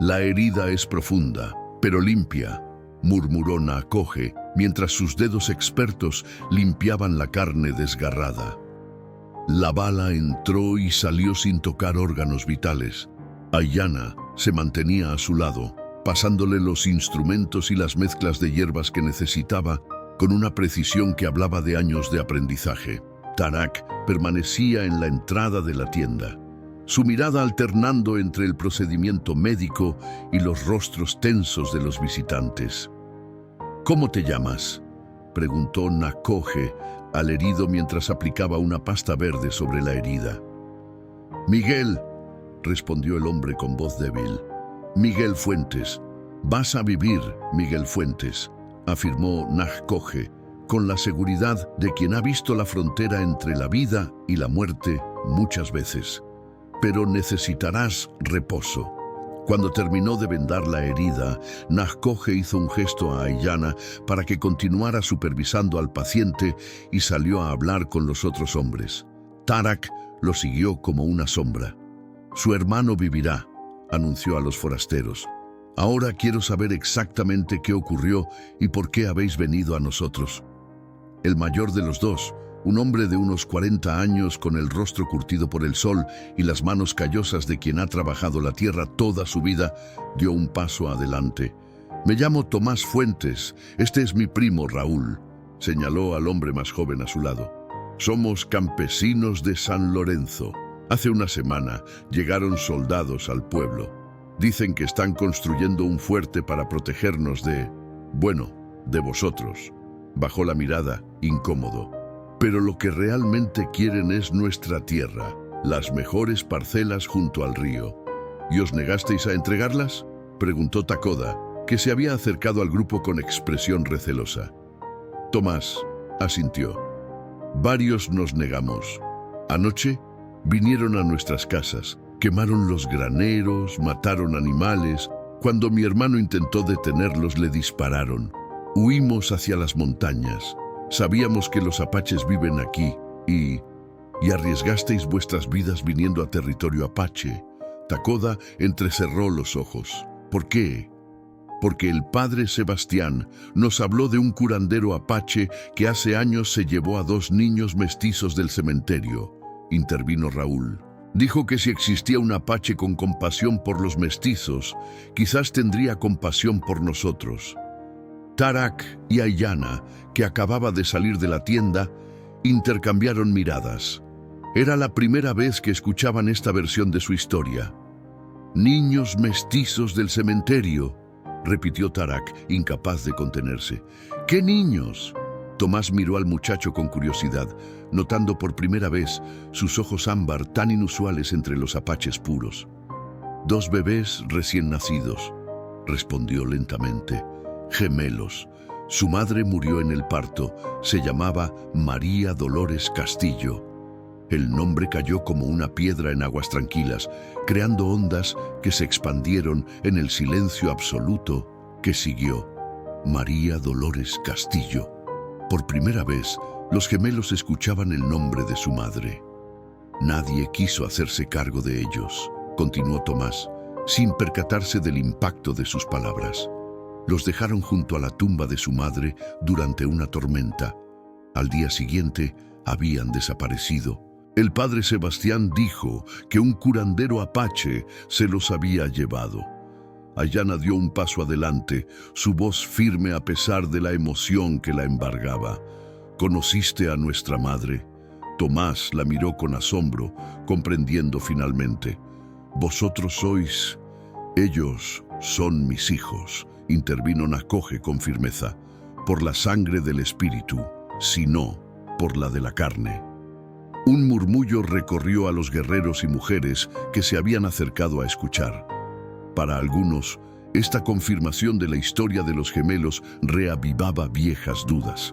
«La herida es profunda, pero limpia», murmuró Nakoje, mientras sus dedos expertos limpiaban la carne desgarrada. La bala entró y salió sin tocar órganos vitales. Aiyana se mantenía a su lado, pasándole los instrumentos y las mezclas de hierbas que necesitaba con una precisión que hablaba de años de aprendizaje. Tarak permanecía en la entrada de la tienda, su mirada alternando entre el procedimiento médico y los rostros tensos de los visitantes. «¿Cómo te llamas?», preguntó Nakoje al herido mientras aplicaba una pasta verde sobre la herida. «Miguel», respondió el hombre con voz débil. «Miguel Fuentes. Vas a vivir, Miguel Fuentes», afirmó Nakoje, con la seguridad de quien ha visto la frontera entre la vida y la muerte muchas veces. «Pero necesitarás reposo». Cuando terminó de vendar la herida, Nakoje hizo un gesto a Aiyana para que continuara supervisando al paciente y salió a hablar con los otros hombres. Tarak lo siguió como una sombra. «Su hermano vivirá», anunció a los forasteros. «Ahora quiero saber exactamente qué ocurrió y por qué habéis venido a nosotros». El mayor de los 2, un hombre de unos 40 años con el rostro curtido por el sol y las manos callosas de quien ha trabajado la tierra toda su vida, dio un paso adelante. «Me llamo Tomás Fuentes, este es mi primo Raúl», señaló al hombre más joven a su lado. «Somos campesinos de San Lorenzo. Hace una semana llegaron soldados al pueblo. Dicen que están construyendo un fuerte para protegernos de vosotros». Bajó la mirada, incómodo. «Pero lo que realmente quieren es nuestra tierra, las mejores parcelas junto al río». «¿Y os negasteis a entregarlas?», preguntó Takoda, que se había acercado al grupo con expresión recelosa. Tomás asintió. Varios nos negamos. Anoche vinieron a nuestras casas, quemaron los graneros, mataron animales. Cuando mi hermano intentó detenerlos, le dispararon. Huimos hacia las montañas. Sabíamos que los apaches viven aquí y arriesgasteis vuestras vidas viniendo a territorio apache. Takoda entrecerró los ojos. ¿Por qué? Porque el padre Sebastián nos habló de un curandero apache que hace años se llevó a 2 niños mestizos del cementerio, intervino Raúl. Dijo que si existía un apache con compasión por los mestizos, quizás tendría compasión por nosotros. Tarak y Aiyana, que acababa de salir de la tienda, intercambiaron miradas. Era la primera vez que escuchaban esta versión de su historia. «Niños mestizos del cementerio», repitió Tarak, incapaz de contenerse. «¿Qué niños?». Tomás miró al muchacho con curiosidad, notando por primera vez sus ojos ámbar tan inusuales entre los apaches puros. «2 bebés recién nacidos», respondió lentamente. «Gemelos. Su madre murió en el parto. Se llamaba María Dolores Castillo». El nombre cayó como una piedra en aguas tranquilas, creando ondas que se expandieron en el silencio absoluto que siguió. María Dolores Castillo. Por primera vez, los gemelos escuchaban el nombre de su madre. Nadie quiso hacerse cargo de ellos, continuó Tomás, sin percatarse del impacto de sus palabras. Los dejaron junto a la tumba de su madre durante una tormenta. Al día siguiente, habían desaparecido. El padre Sebastián dijo que un curandero apache se los había llevado. Aiyana dio un paso adelante, su voz firme a pesar de la emoción que la embargaba. «¿Conociste a nuestra madre?». Tomás la miró con asombro, comprendiendo finalmente. «Vosotros sois... Ellos son mis hijos», intervino Nakoje con firmeza. «Por la sangre del espíritu, sino por la de la carne». Un murmullo recorrió a los guerreros y mujeres que se habían acercado a escuchar. Para algunos, esta confirmación de la historia de los gemelos reavivaba viejas dudas.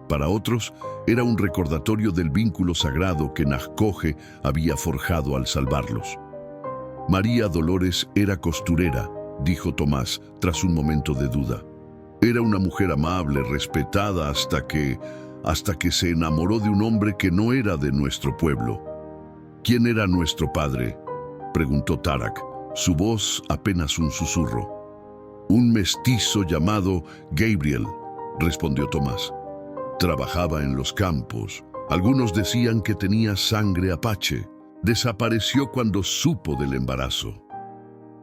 Para otros, era un recordatorio del vínculo sagrado que Nakoje había forjado al salvarlos. «María Dolores era costurera», dijo Tomás tras un momento de duda. «Era una mujer amable, respetada hasta que se enamoró de un hombre que no era de nuestro pueblo». «¿Quién era nuestro padre?», preguntó Tarak, su voz apenas un susurro. «Un mestizo llamado Gabriel», respondió Tomás. «Trabajaba en los campos. Algunos decían que tenía sangre apache. Desapareció cuando supo del embarazo».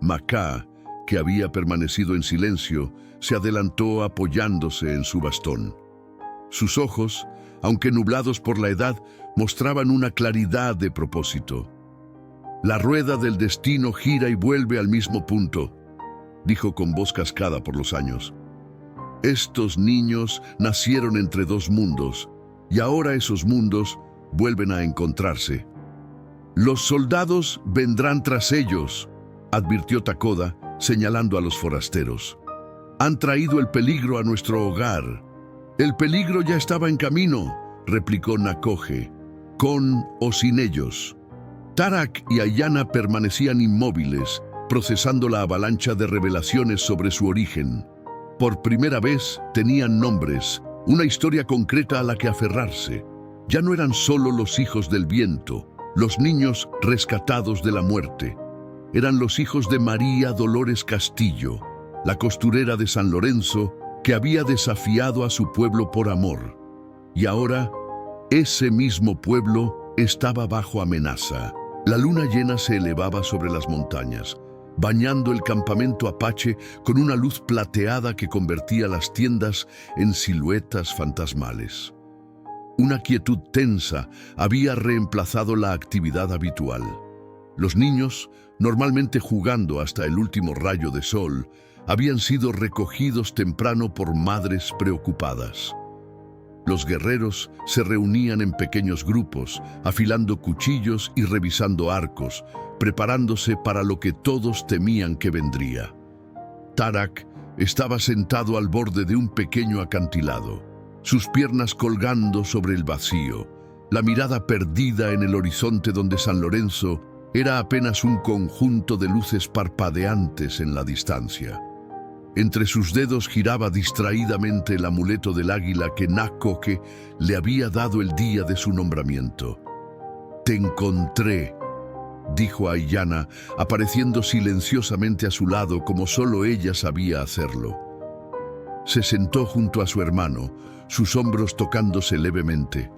Macá, que había permanecido en silencio, se adelantó apoyándose en su bastón. Sus ojos, aunque nublados por la edad, mostraban una claridad de propósito. «La rueda del destino gira y vuelve al mismo punto», dijo con voz cascada por los años. «Estos niños nacieron entre 2 mundos, y ahora esos mundos vuelven a encontrarse. Los soldados vendrán tras ellos», advirtió Takoda, señalando a los forasteros. «Han traído el peligro a nuestro hogar». «El peligro ya estaba en camino», replicó Nakoje, «con o sin ellos». Tarak y Aiyana permanecían inmóviles, procesando la avalancha de revelaciones sobre su origen. Por primera vez tenían nombres, una historia concreta a la que aferrarse. Ya no eran solo los hijos del viento, los niños rescatados de la muerte. Eran los hijos de María Dolores Castillo, la costurera de San Lorenzo, que había desafiado a su pueblo por amor. Y ahora, ese mismo pueblo estaba bajo amenaza. La luna llena se elevaba sobre las montañas, bañando el campamento apache con una luz plateada que convertía las tiendas en siluetas fantasmales. Una quietud tensa había reemplazado la actividad habitual. Los niños, normalmente jugando hasta el último rayo de sol, habían sido recogidos temprano por madres preocupadas. Los guerreros se reunían en pequeños grupos, afilando cuchillos y revisando arcos, preparándose para lo que todos temían que vendría. Tarak Estaba sentado al borde de un pequeño acantilado, sus piernas colgando sobre el vacío, la mirada perdida en el horizonte donde San Lorenzo era apenas un conjunto de luces parpadeantes en la distancia. Entre sus dedos giraba distraídamente el amuleto del águila que Nakoke le había dado el día de su nombramiento. «Te encontré», dijo Aiyana, apareciendo silenciosamente a su lado como solo ella sabía hacerlo. Se sentó junto a su hermano, sus hombros tocándose levemente.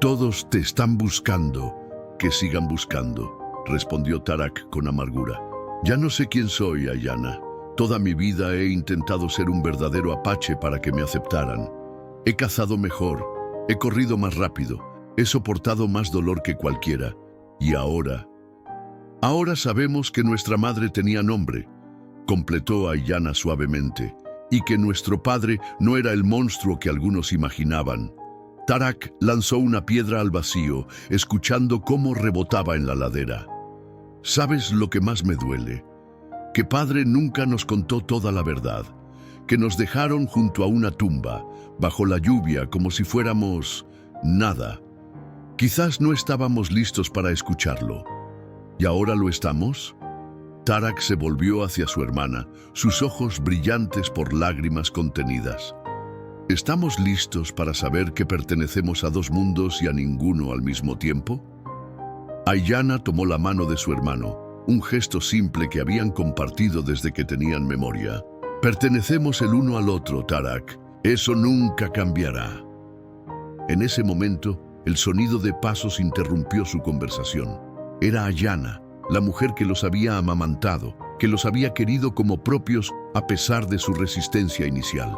«Todos te están buscando, que sigan buscando», respondió Tarak con amargura. «Ya no sé quién soy, Aiyana. Toda mi vida he intentado ser un verdadero apache para que me aceptaran. He cazado mejor, he corrido más rápido, he soportado más dolor que cualquiera. Y ahora sabemos que nuestra madre tenía nombre», completó Aiyana suavemente, «y que nuestro padre no era el monstruo que algunos imaginaban». Tarak lanzó una piedra al vacío, escuchando cómo rebotaba en la ladera. «¿Sabes lo que más me duele? Que padre nunca nos contó toda la verdad, que nos dejaron junto a una tumba, bajo la lluvia, como si fuéramos nada. Quizás no estábamos listos para escucharlo. ¿Y ahora lo estamos?» Tarak se volvió hacia su hermana, sus ojos brillantes por lágrimas contenidas. ¿Estamos listos para saber que pertenecemos a dos mundos y a ninguno al mismo tiempo? Aiyana tomó la mano de su hermano, un gesto simple que habían compartido desde que tenían memoria. «Pertenecemos el uno al otro, Tarak. Eso nunca cambiará». En ese momento, el sonido de pasos interrumpió su conversación. Era Aiyana, la mujer que los había amamantado, que los había querido como propios a pesar de su resistencia inicial.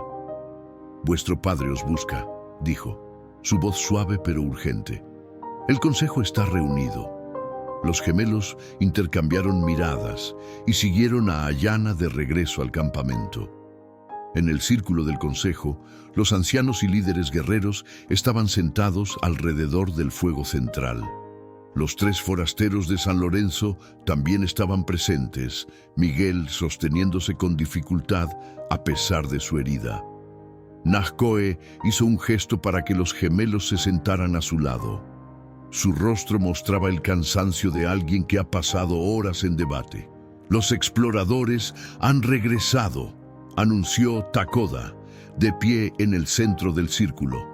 «Vuestro padre os busca», dijo, su voz suave pero urgente. «El consejo está reunido». Los gemelos intercambiaron miradas y siguieron a Aiyana de regreso al campamento. En el círculo del consejo, los ancianos y líderes guerreros estaban sentados alrededor del fuego central. Los 3 forasteros de San Lorenzo también estaban presentes, Miguel sosteniéndose con dificultad a pesar de su herida. Nakohe hizo un gesto para que los gemelos se sentaran a su lado. Su rostro mostraba el cansancio de alguien que ha pasado horas en debate. «Los exploradores han regresado», anunció Takoda, de pie en el centro del círculo.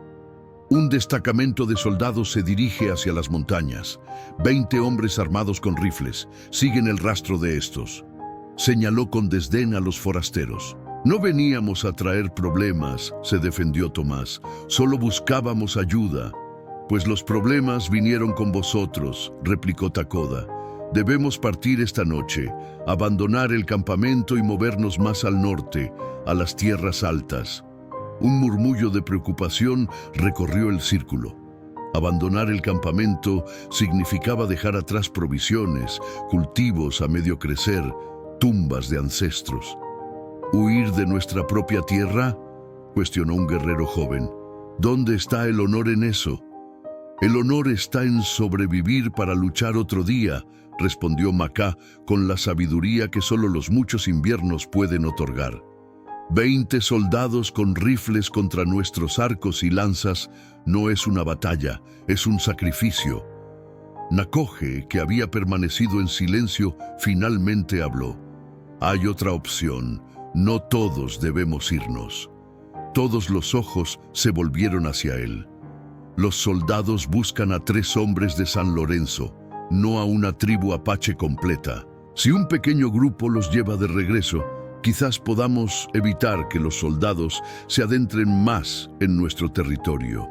«Un destacamento de soldados se dirige hacia las montañas. 20 hombres armados con rifles. Siguen el rastro de estos», señaló con desdén a los forasteros. «No veníamos a traer problemas», se defendió Tomás. «Solo buscábamos ayuda». «Pues los problemas vinieron con vosotros», replicó Takoda. «Debemos partir esta noche, abandonar el campamento y movernos más al norte, a las tierras altas». Un murmullo de preocupación recorrió el círculo. Abandonar el campamento significaba dejar atrás provisiones, cultivos a medio crecer, tumbas de ancestros. «¿Huir de nuestra propia tierra?», cuestionó un guerrero joven. «¿Dónde está el honor en eso?». «El honor está en sobrevivir para luchar otro día», respondió Macá con la sabiduría que solo los muchos inviernos pueden otorgar. 20 soldados con rifles contra nuestros arcos y lanzas no es una batalla, es un sacrificio. Nakohe, que había permanecido en silencio, finalmente habló. «Hay otra opción, no todos debemos irnos». Todos los ojos se volvieron hacia él. «Los soldados buscan a 3 hombres de San Lorenzo, no a una tribu apache completa. Si un pequeño grupo los lleva de regreso, quizás podamos evitar que los soldados se adentren más en nuestro territorio».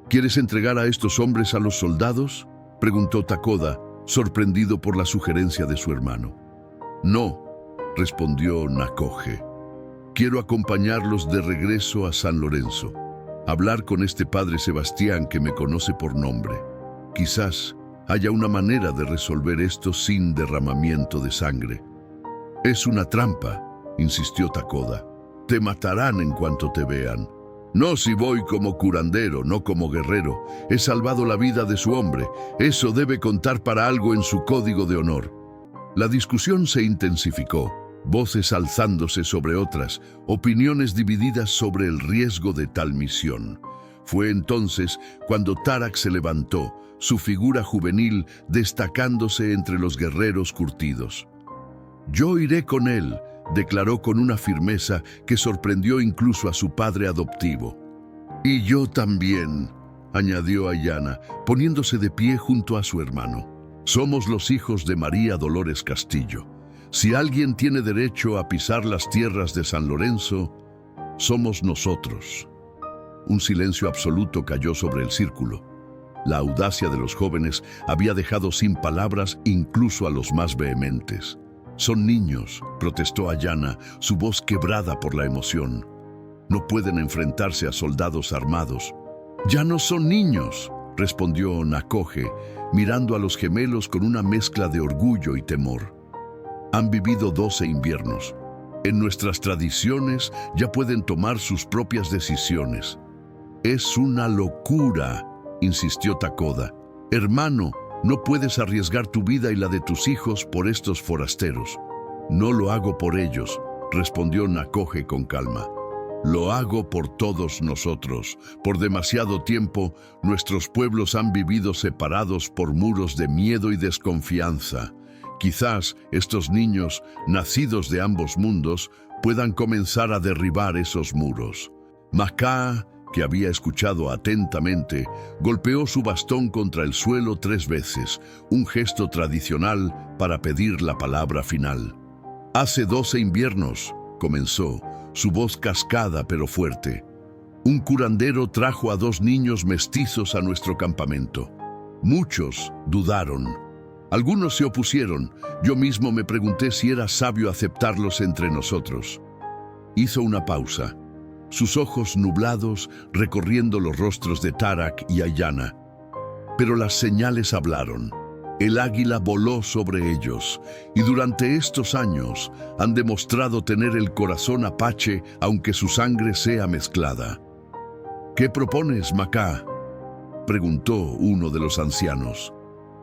«¿Quieres entregar a estos hombres a los soldados?», preguntó Takoda, sorprendido por la sugerencia de su hermano. «No», respondió Nakohe. «Quiero acompañarlos de regreso a San Lorenzo. Hablar con este padre Sebastián que me conoce por nombre. Quizás haya una manera de resolver esto sin derramamiento de sangre». «Es una trampa», insistió Takoda. «Te matarán en cuanto te vean». «No si voy como curandero, no como guerrero. He salvado la vida de su hombre. Eso debe contar para algo en su código de honor». La discusión se intensificó. voces alzándose sobre otras, opiniones divididas sobre el riesgo de tal misión. Fue entonces cuando Tarak se levantó, su figura juvenil destacándose entre los guerreros curtidos. «Yo iré con él», declaró con una firmeza que sorprendió incluso a su padre adoptivo. «Y yo también», añadió Ayanna, poniéndose de pie junto a su hermano. «Somos los hijos de María Dolores Castillo. Si alguien tiene derecho a pisar las tierras de San Lorenzo, somos nosotros». Un silencio absoluto cayó sobre el círculo. La audacia de los jóvenes había dejado sin palabras incluso a los más vehementes. «Son niños», protestó Ayanna, su voz quebrada por la emoción. «No pueden enfrentarse a soldados armados». «Ya no son niños», respondió Nakoje, mirando a los gemelos con una mezcla de orgullo y temor. «Han vivido 12 inviernos. En nuestras tradiciones ya pueden tomar sus propias decisiones». «Es una locura», insistió Takoda. «Hermano, no puedes arriesgar tu vida y la de tus hijos por estos forasteros». «No lo hago por ellos», respondió Nakoje con calma. «Lo hago por todos nosotros. Por demasiado tiempo, nuestros pueblos han vivido separados por muros de miedo y desconfianza. Quizás estos niños, nacidos de ambos mundos, puedan comenzar a derribar esos muros». Makaa, que había escuchado atentamente, golpeó su bastón contra el suelo 3 veces, un gesto tradicional para pedir la palabra final. «Hace 12 inviernos», comenzó, su voz cascada pero fuerte. «Un curandero trajo a 2 niños mestizos a nuestro campamento. Muchos dudaron. Algunos se opusieron. Yo mismo me pregunté si era sabio aceptarlos entre nosotros». Hizo una pausa, sus ojos nublados recorriendo los rostros de Tarak y Ayanna. Pero las señales hablaron. El águila voló sobre ellos, y durante estos años han demostrado tener el corazón apache aunque su sangre sea mezclada. «¿Qué propones, Makaa?», preguntó uno de los ancianos.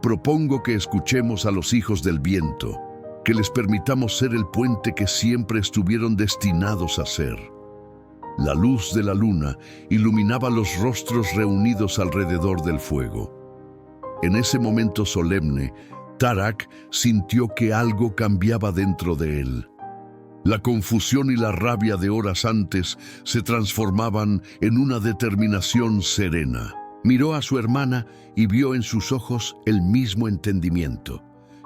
«Propongo que escuchemos a los hijos del viento, que les permitamos ser el puente que siempre estuvieron destinados a ser». La luz de la luna iluminaba los rostros reunidos alrededor del fuego. En ese momento solemne, Tarak sintió que algo cambiaba dentro de él. La confusión y la rabia de horas antes se transformaban en una determinación serena. Miró a su hermana y vio en sus ojos el mismo entendimiento.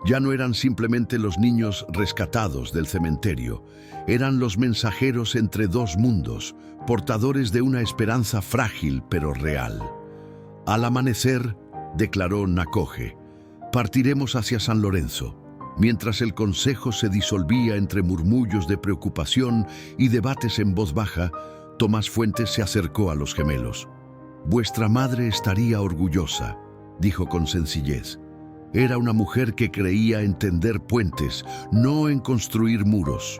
Ya no eran simplemente los niños rescatados del cementerio, eran los mensajeros entre 2 mundos, portadores de una esperanza frágil pero real. «Al amanecer», declaró Nakoje, «partiremos hacia San Lorenzo». Mientras el consejo se disolvía entre murmullos de preocupación y debates en voz baja, Tomás Fuentes se acercó a los gemelos. «Vuestra madre estaría orgullosa», dijo con sencillez. Era una mujer que creía en tender puentes, no en construir muros.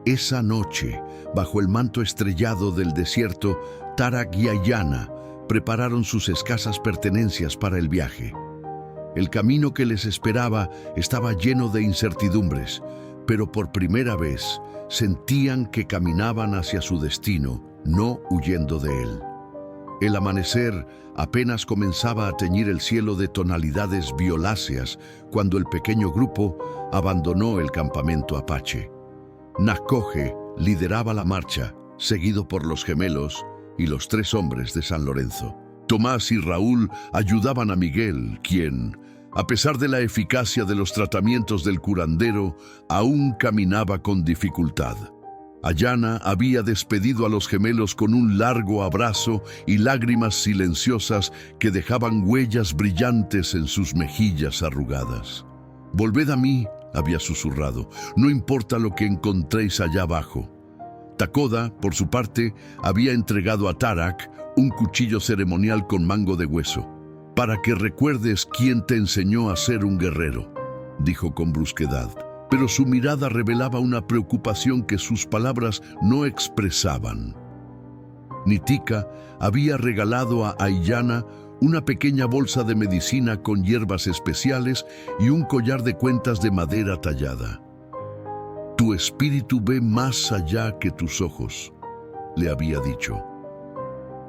Esa noche, bajo el manto estrellado del desierto, Tarak y Ayanna prepararon sus escasas pertenencias para el viaje. El camino que les esperaba estaba lleno de incertidumbres, pero por primera vez sentían que caminaban hacia su destino, no huyendo de él. El amanecer apenas comenzaba a teñir el cielo de tonalidades violáceas cuando el pequeño grupo abandonó el campamento apache. Nakoje lideraba la marcha, seguido por los gemelos y los 3 hombres de San Lorenzo. Tomás y Raúl ayudaban a Miguel, quien, a pesar de la eficacia de los tratamientos del curandero, aún caminaba con dificultad. Ayanna había despedido a los gemelos con un largo abrazo y lágrimas silenciosas que dejaban huellas brillantes en sus mejillas arrugadas. «Volved a mí», había susurrado, «no importa lo que encontréis allá abajo». Takoda, por su parte, había entregado a Tarak un cuchillo ceremonial con mango de hueso. «Para que recuerdes quién te enseñó a ser un guerrero», dijo con brusquedad. Pero su mirada revelaba una preocupación que sus palabras no expresaban. Nitika había regalado a Ayanna una pequeña bolsa de medicina con hierbas especiales y un collar de cuentas de madera tallada. Tu espíritu ve más allá que tus ojos, le había dicho.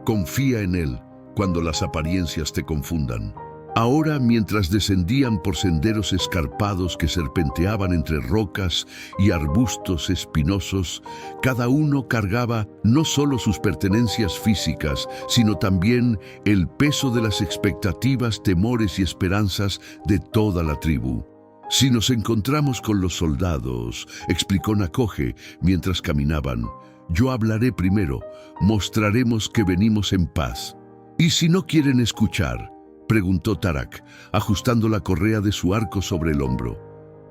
Confía en él cuando las apariencias te confundan. Ahora, mientras descendían por senderos escarpados que serpenteaban entre rocas y arbustos espinosos, cada uno cargaba no solo sus pertenencias físicas, sino también el peso de las expectativas, temores y esperanzas de toda la tribu. Si nos encontramos con los soldados, explicó Nakoje mientras caminaban, yo hablaré primero, mostraremos que venimos en paz. ¿Y si no quieren escuchar?, preguntó Tarak, ajustando la correa de su arco sobre el hombro.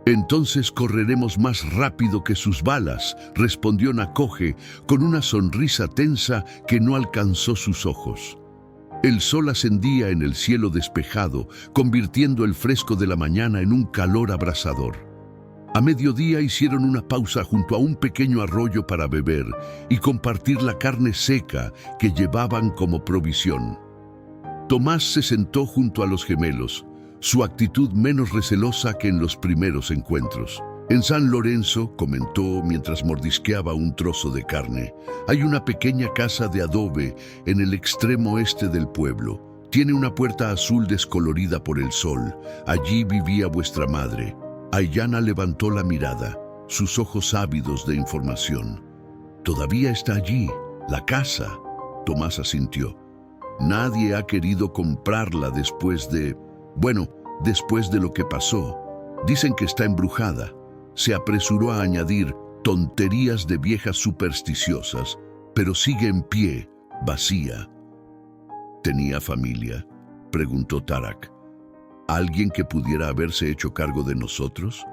Entonces correremos más rápido que sus balas, respondió Nakoje con una sonrisa tensa que no alcanzó sus ojos. El sol ascendía en el cielo despejado, convirtiendo el fresco de la mañana en un calor abrasador. A mediodía hicieron una pausa junto a un pequeño arroyo para beber y compartir la carne seca que llevaban como provisión. Tomás se sentó junto a los gemelos, su actitud menos recelosa que en los primeros encuentros. En San Lorenzo, comentó mientras mordisqueaba un trozo de carne, hay una pequeña casa de adobe en el extremo este del pueblo. Tiene una puerta azul descolorida por el sol. Allí vivía vuestra madre. Aiyana levantó la mirada, sus ojos ávidos de información. Todavía está allí, la casa. Tomás asintió. Nadie ha querido comprarla después de lo que pasó. Dicen que está embrujada. Se apresuró a añadir tonterías de viejas supersticiosas, pero sigue en pie, vacía. ¿Tenía familia?, preguntó Tarak. ¿Alguien que pudiera haberse hecho cargo de nosotros?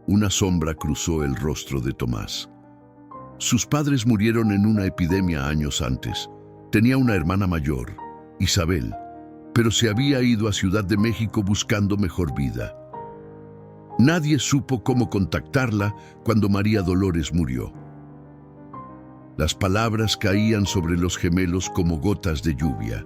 Una sombra cruzó el rostro de Tomás. Sus padres murieron en una epidemia años antes. Tenía una hermana mayor, Isabel, pero se había ido a Ciudad de México buscando mejor vida. Nadie supo cómo contactarla cuando María Dolores murió. Las palabras caían sobre los gemelos como gotas de lluvia,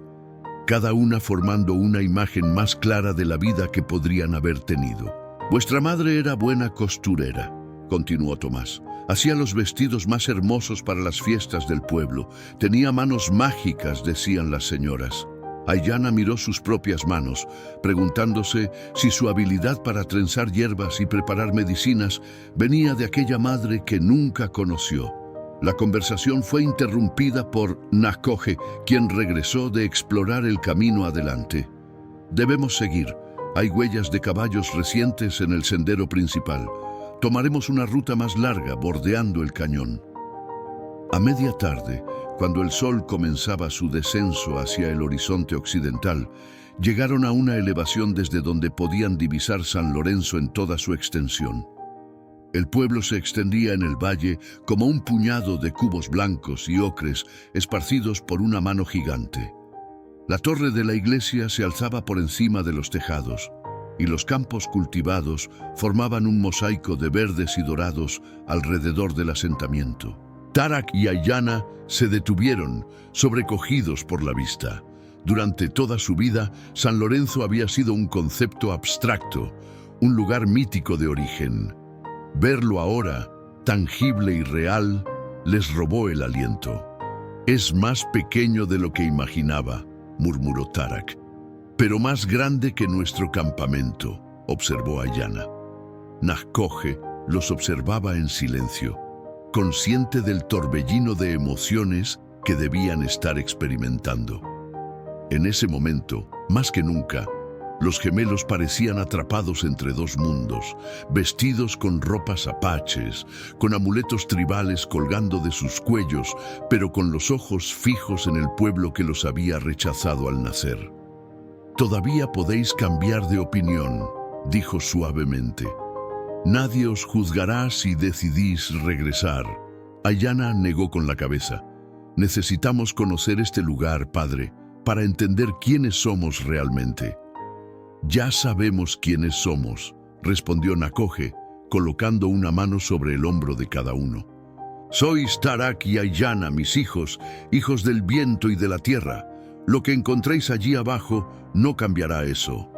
cada una formando una imagen más clara de la vida que podrían haber tenido. Vuestra madre era buena costurera, continuó Tomás. Hacía los vestidos más hermosos para las fiestas del pueblo. Tenía manos mágicas, decían las señoras. Aiyana miró sus propias manos, preguntándose si su habilidad para trenzar hierbas y preparar medicinas venía de aquella madre que nunca conoció. La conversación fue interrumpida por Nakoje, quien regresó de explorar el camino adelante. Debemos seguir. Hay huellas de caballos recientes en el sendero principal. Tomaremos una ruta más larga, bordeando el cañón. A media tarde, cuando el sol comenzaba su descenso hacia el horizonte occidental, llegaron a una elevación desde donde podían divisar San Lorenzo en toda su extensión. El pueblo se extendía en el valle como un puñado de cubos blancos y ocres esparcidos por una mano gigante. La torre de la iglesia se alzaba por encima de los tejados, y los campos cultivados formaban un mosaico de verdes y dorados alrededor del asentamiento. Tarak y Aiyana se detuvieron, sobrecogidos por la vista. Durante toda su vida, San Lorenzo había sido un concepto abstracto, un lugar mítico de origen. Verlo ahora, tangible y real, les robó el aliento. Es más pequeño de lo que imaginaba, murmuró Tarak. Pero más grande que nuestro campamento, observó Aiyana. Nakoje los observaba en silencio, consciente del torbellino de emociones que debían estar experimentando. En ese momento, más que nunca, los gemelos parecían atrapados entre dos mundos, vestidos con ropas apaches, con amuletos tribales colgando de sus cuellos, pero con los ojos fijos en el pueblo que los había rechazado al nacer. «Todavía podéis cambiar de opinión», dijo suavemente. «Nadie os juzgará si decidís regresar». Aiyana negó con la cabeza. «Necesitamos conocer este lugar, padre, para entender quiénes somos realmente». «Ya sabemos quiénes somos», respondió Nakoje, colocando una mano sobre el hombro de cada uno. «Sois Tarak y Aiyana, mis hijos, hijos del viento y de la tierra. Lo que encontréis allí abajo no cambiará eso».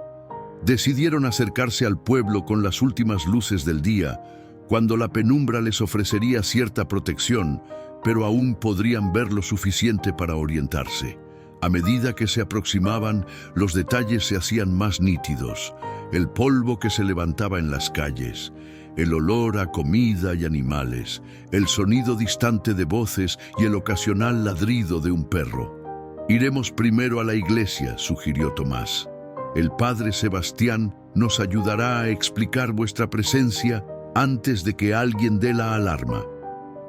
Decidieron acercarse al pueblo con las últimas luces del día, cuando la penumbra les ofrecería cierta protección, pero aún podrían ver lo suficiente para orientarse. A medida que se aproximaban, los detalles se hacían más nítidos. El polvo que se levantaba en las calles, el olor a comida y animales, el sonido distante de voces y el ocasional ladrido de un perro. «Iremos primero a la iglesia», sugirió Tomás. «El padre Sebastián nos ayudará a explicar vuestra presencia antes de que alguien dé la alarma».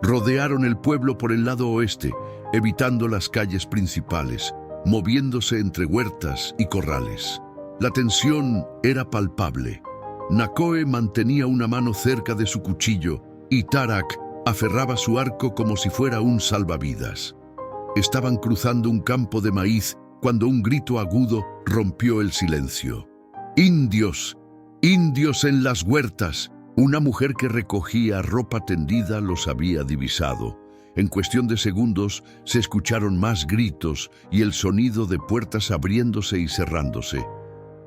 Rodearon el pueblo por el lado oeste, evitando las calles principales, moviéndose entre huertas y corrales. La tensión era palpable. Nakoe mantenía una mano cerca de su cuchillo y Tarak aferraba su arco como si fuera un salvavidas. Estaban cruzando un campo de maíz cuando un grito agudo rompió el silencio. «¡Indios! ¡Indios en las huertas!». Una mujer que recogía ropa tendida los había divisado. En cuestión de segundos se escucharon más gritos y el sonido de puertas abriéndose y cerrándose.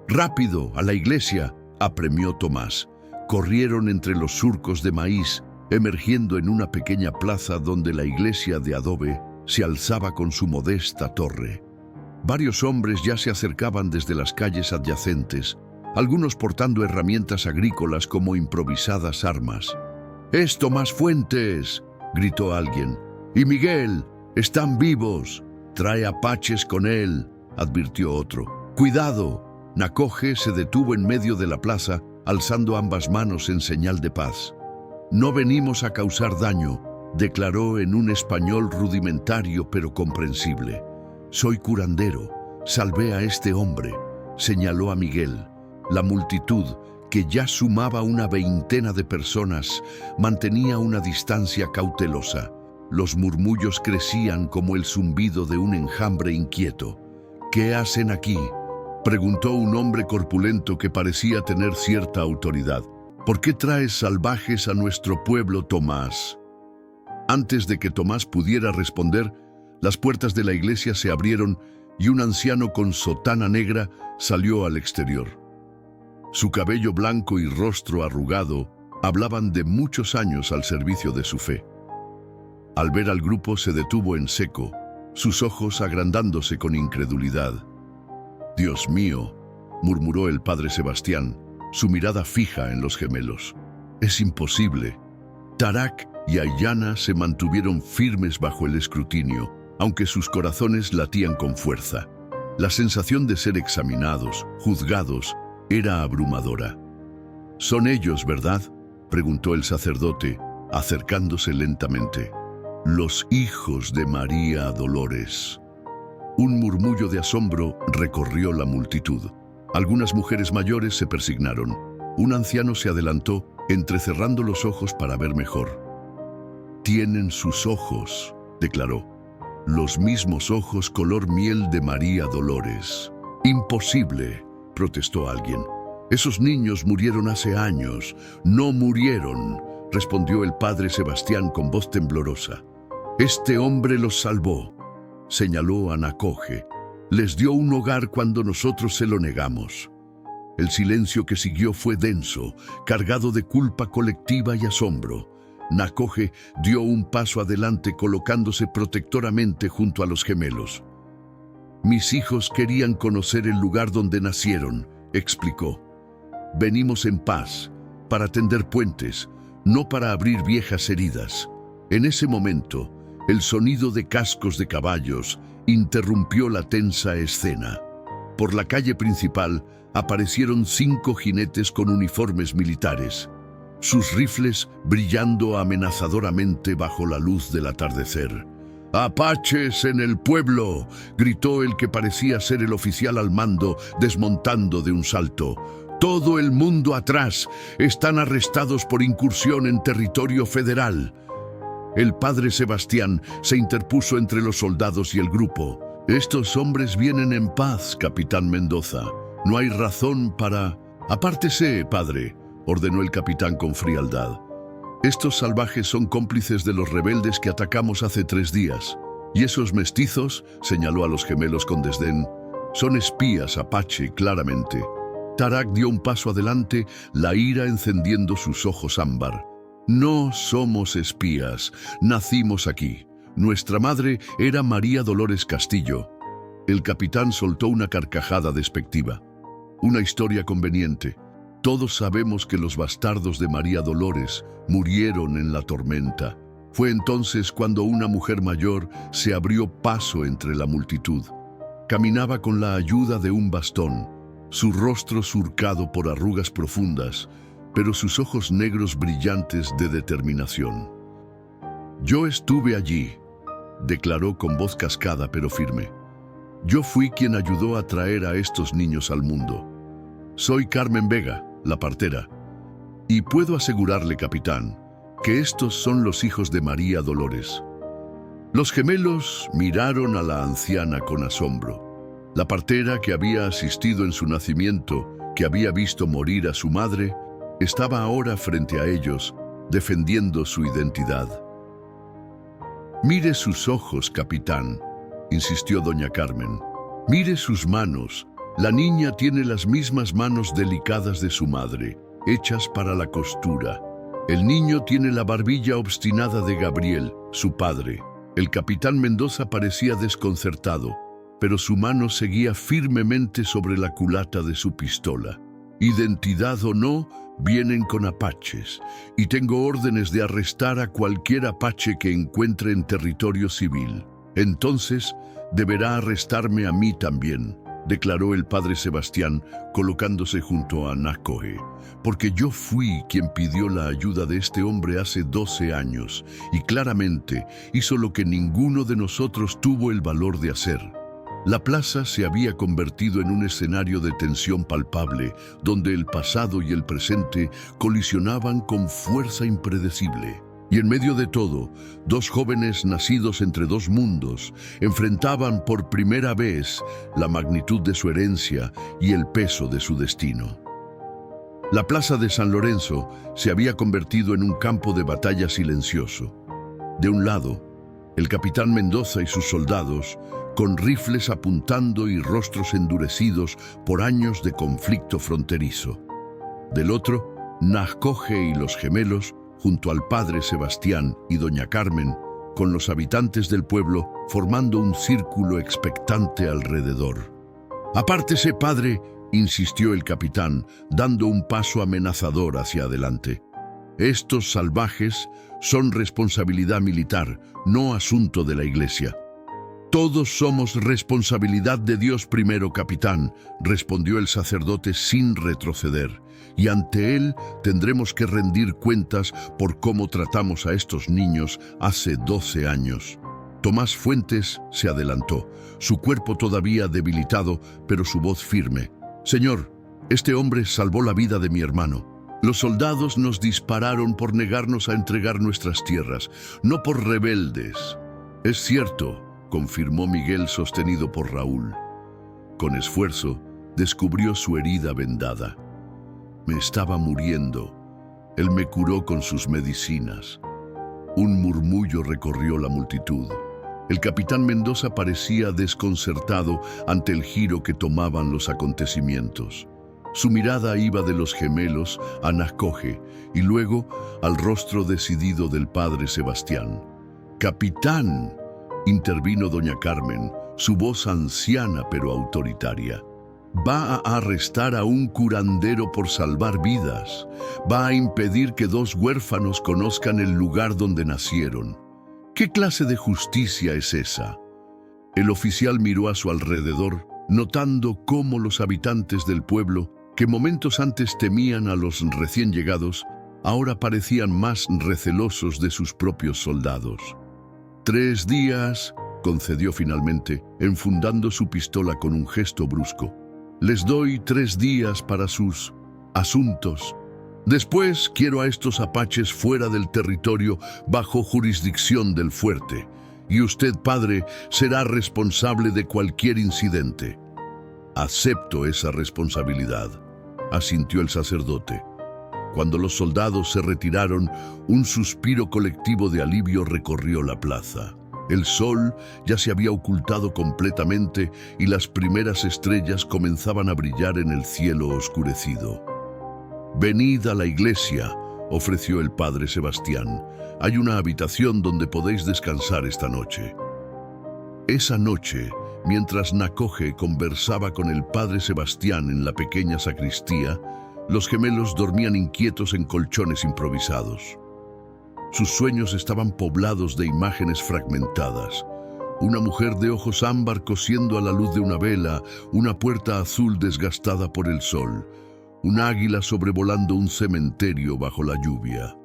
«¡Rápido, a la iglesia!», apremió Tomás. Corrieron entre los surcos de maíz, emergiendo en una pequeña plaza donde la iglesia de adobe se alzaba con su modesta torre. Varios hombres ya se acercaban desde las calles adyacentes, algunos portando herramientas agrícolas como improvisadas armas. «¡Es Tomás Fuentes!», gritó alguien. «¡Y Miguel! ¡Están vivos! Trae apaches con él», advirtió otro. «¡Cuidado!». Nakoje se detuvo en medio de la plaza, alzando ambas manos en señal de paz. «No venimos a causar daño», declaró en un español rudimentario pero comprensible. «Soy curandero. Salvé a este hombre», señaló a Miguel. La multitud, que ya sumaba una veintena de personas, mantenía una distancia cautelosa. Los murmullos crecían como el zumbido de un enjambre inquieto. «¿Qué hacen aquí?», preguntó un hombre corpulento que parecía tener cierta autoridad. «¿Por qué traes salvajes a nuestro pueblo, Tomás?». Antes de que Tomás pudiera responder, las puertas de la iglesia se abrieron y un anciano con sotana negra salió al exterior. Su cabello blanco y rostro arrugado hablaban de muchos años al servicio de su fe. Al ver al grupo se detuvo en seco, sus ojos agrandándose con incredulidad. «Dios mío», murmuró el padre Sebastián, su mirada fija en los gemelos. «Es imposible». Tarak y Aiyana se mantuvieron firmes bajo el escrutinio, aunque sus corazones latían con fuerza. La sensación de ser examinados, juzgados, era abrumadora. «¿Son ellos, verdad?», preguntó el sacerdote, acercándose lentamente. «Los hijos de María Dolores». Un murmullo de asombro recorrió la multitud. Algunas mujeres mayores se persignaron. Un anciano se adelantó, entrecerrando los ojos para ver mejor. «Tienen sus ojos», declaró. «Los mismos ojos color miel de María Dolores». «Imposible», protestó alguien. «Esos niños murieron hace años». «No murieron», respondió el padre Sebastián con voz temblorosa. «Este hombre los salvó», señaló a Nakoje. «Les dio un hogar cuando nosotros se lo negamos». El silencio que siguió fue denso, cargado de culpa colectiva y asombro. Nakoje dio un paso adelante colocándose protectoramente junto a los gemelos. «Mis hijos querían conocer el lugar donde nacieron», explicó. «Venimos en paz, para tender puentes, no para abrir viejas heridas». En ese momento, el sonido de cascos de caballos interrumpió la tensa escena. Por la calle principal aparecieron 5 jinetes con uniformes militares, sus rifles brillando amenazadoramente bajo la luz del atardecer. «¡Apaches en el pueblo!», gritó el que parecía ser el oficial al mando, desmontando de un salto. «¡Todo el mundo atrás! Están arrestados por incursión en territorio federal». El padre Sebastián se interpuso entre los soldados y el grupo. «Estos hombres vienen en paz, capitán Mendoza. No hay razón para...». «Apártese, padre», ordenó el capitán con frialdad. «Estos salvajes son cómplices de los rebeldes que atacamos hace 3 días. Y esos mestizos», señaló a los gemelos con desdén, «son espías apache, claramente». Tarak dio un paso adelante, la ira encendiendo sus ojos ámbar. No somos espías, nacimos aquí. Nuestra madre era María Dolores Castillo. El capitán soltó una carcajada despectiva. Una historia conveniente. Todos sabemos que los bastardos de María Dolores murieron en la tormenta. Fue entonces cuando una mujer mayor se abrió paso entre la multitud. Caminaba con la ayuda de un bastón, su rostro surcado por arrugas profundas, pero sus ojos negros brillantes de determinación. «Yo estuve allí», declaró con voz cascada pero firme. «Yo fui quien ayudó a traer a estos niños al mundo. Soy Carmen Vega, la partera, y puedo asegurarle, capitán, que estos son los hijos de María Dolores». Los gemelos miraron a la anciana con asombro. La partera, que había asistido en su nacimiento, que había visto morir a su madre, estaba ahora frente a ellos, defendiendo su identidad. «Mire sus ojos, capitán», insistió doña Carmen. «Mire sus manos. La niña tiene las mismas manos delicadas de su madre, hechas para la costura. El niño tiene la barbilla obstinada de Gabriel, su padre». El capitán Mendoza parecía desconcertado, pero su mano seguía firmemente sobre la culata de su pistola. «Identidad o no, vienen con apaches, y tengo órdenes de arrestar a cualquier apache que encuentre en territorio civil. Entonces, deberá arrestarme a mí también», declaró el padre Sebastián, colocándose junto a Nacoje, «porque yo fui quien pidió la ayuda de este hombre hace 12 años, y claramente hizo lo que ninguno de nosotros tuvo el valor de hacer». La plaza se había convertido en un escenario de tensión palpable, donde el pasado y el presente colisionaban con fuerza impredecible. Y en medio de todo, dos jóvenes nacidos entre dos mundos enfrentaban por primera vez la magnitud de su herencia y el peso de su destino. La plaza de San Lorenzo se había convertido en un campo de batalla silencioso. De un lado, el capitán Mendoza y sus soldados, con rifles apuntando y rostros endurecidos por años de conflicto fronterizo. Del otro, Nacoje y los gemelos, junto al padre Sebastián y doña Carmen, con los habitantes del pueblo formando un círculo expectante alrededor. «Apártese, padre», insistió el capitán, dando un paso amenazador hacia adelante. «Estos salvajes son responsabilidad militar, no asunto de la iglesia». «Todos somos responsabilidad de Dios primero, capitán», respondió el sacerdote sin retroceder, «y ante Él tendremos que rendir cuentas por cómo tratamos a estos niños hace 12 años». Tomás Fuentes se adelantó, su cuerpo todavía debilitado, pero su voz firme. «Señor, este hombre salvó la vida de mi hermano. Los soldados nos dispararon por negarnos a entregar nuestras tierras, no por rebeldes». «Es cierto», confirmó Miguel, sostenido por Raúl. Con esfuerzo, descubrió su herida vendada. «Me estaba muriendo. Él me curó con sus medicinas». Un murmullo recorrió la multitud. El capitán Mendoza parecía desconcertado ante el giro que tomaban los acontecimientos. Su mirada iba de los gemelos a Nacoje y luego al rostro decidido del padre Sebastián. «Capitán», intervino doña Carmen, su voz anciana pero autoritaria. «Va a arrestar a un curandero por salvar vidas. Va a impedir que dos huérfanos conozcan el lugar donde nacieron. ¿Qué clase de justicia es esa?». El oficial miró a su alrededor, notando cómo los habitantes del pueblo, que momentos antes temían a los recién llegados, ahora parecían más recelosos de sus propios soldados. «3 días», concedió finalmente, enfundando su pistola con un gesto brusco. «Les doy 3 días para sus asuntos. Después quiero a estos apaches fuera del territorio bajo jurisdicción del fuerte. Y usted, padre, será responsable de cualquier incidente». «Acepto esa responsabilidad», asintió el sacerdote. Cuando los soldados se retiraron, un suspiro colectivo de alivio recorrió la plaza. El sol ya se había ocultado completamente y las primeras estrellas comenzaban a brillar en el cielo oscurecido. «Venid a la iglesia», ofreció el padre Sebastián. Hay una habitación donde podéis descansar esta noche. Esa noche, mientras Nakoje conversaba con el padre Sebastián en la pequeña sacristía, los gemelos dormían inquietos en colchones improvisados. Sus sueños estaban poblados de imágenes fragmentadas. Una mujer de ojos ámbar cosiendo a la luz de una vela, una puerta azul desgastada por el sol, un águila sobrevolando un cementerio bajo la lluvia.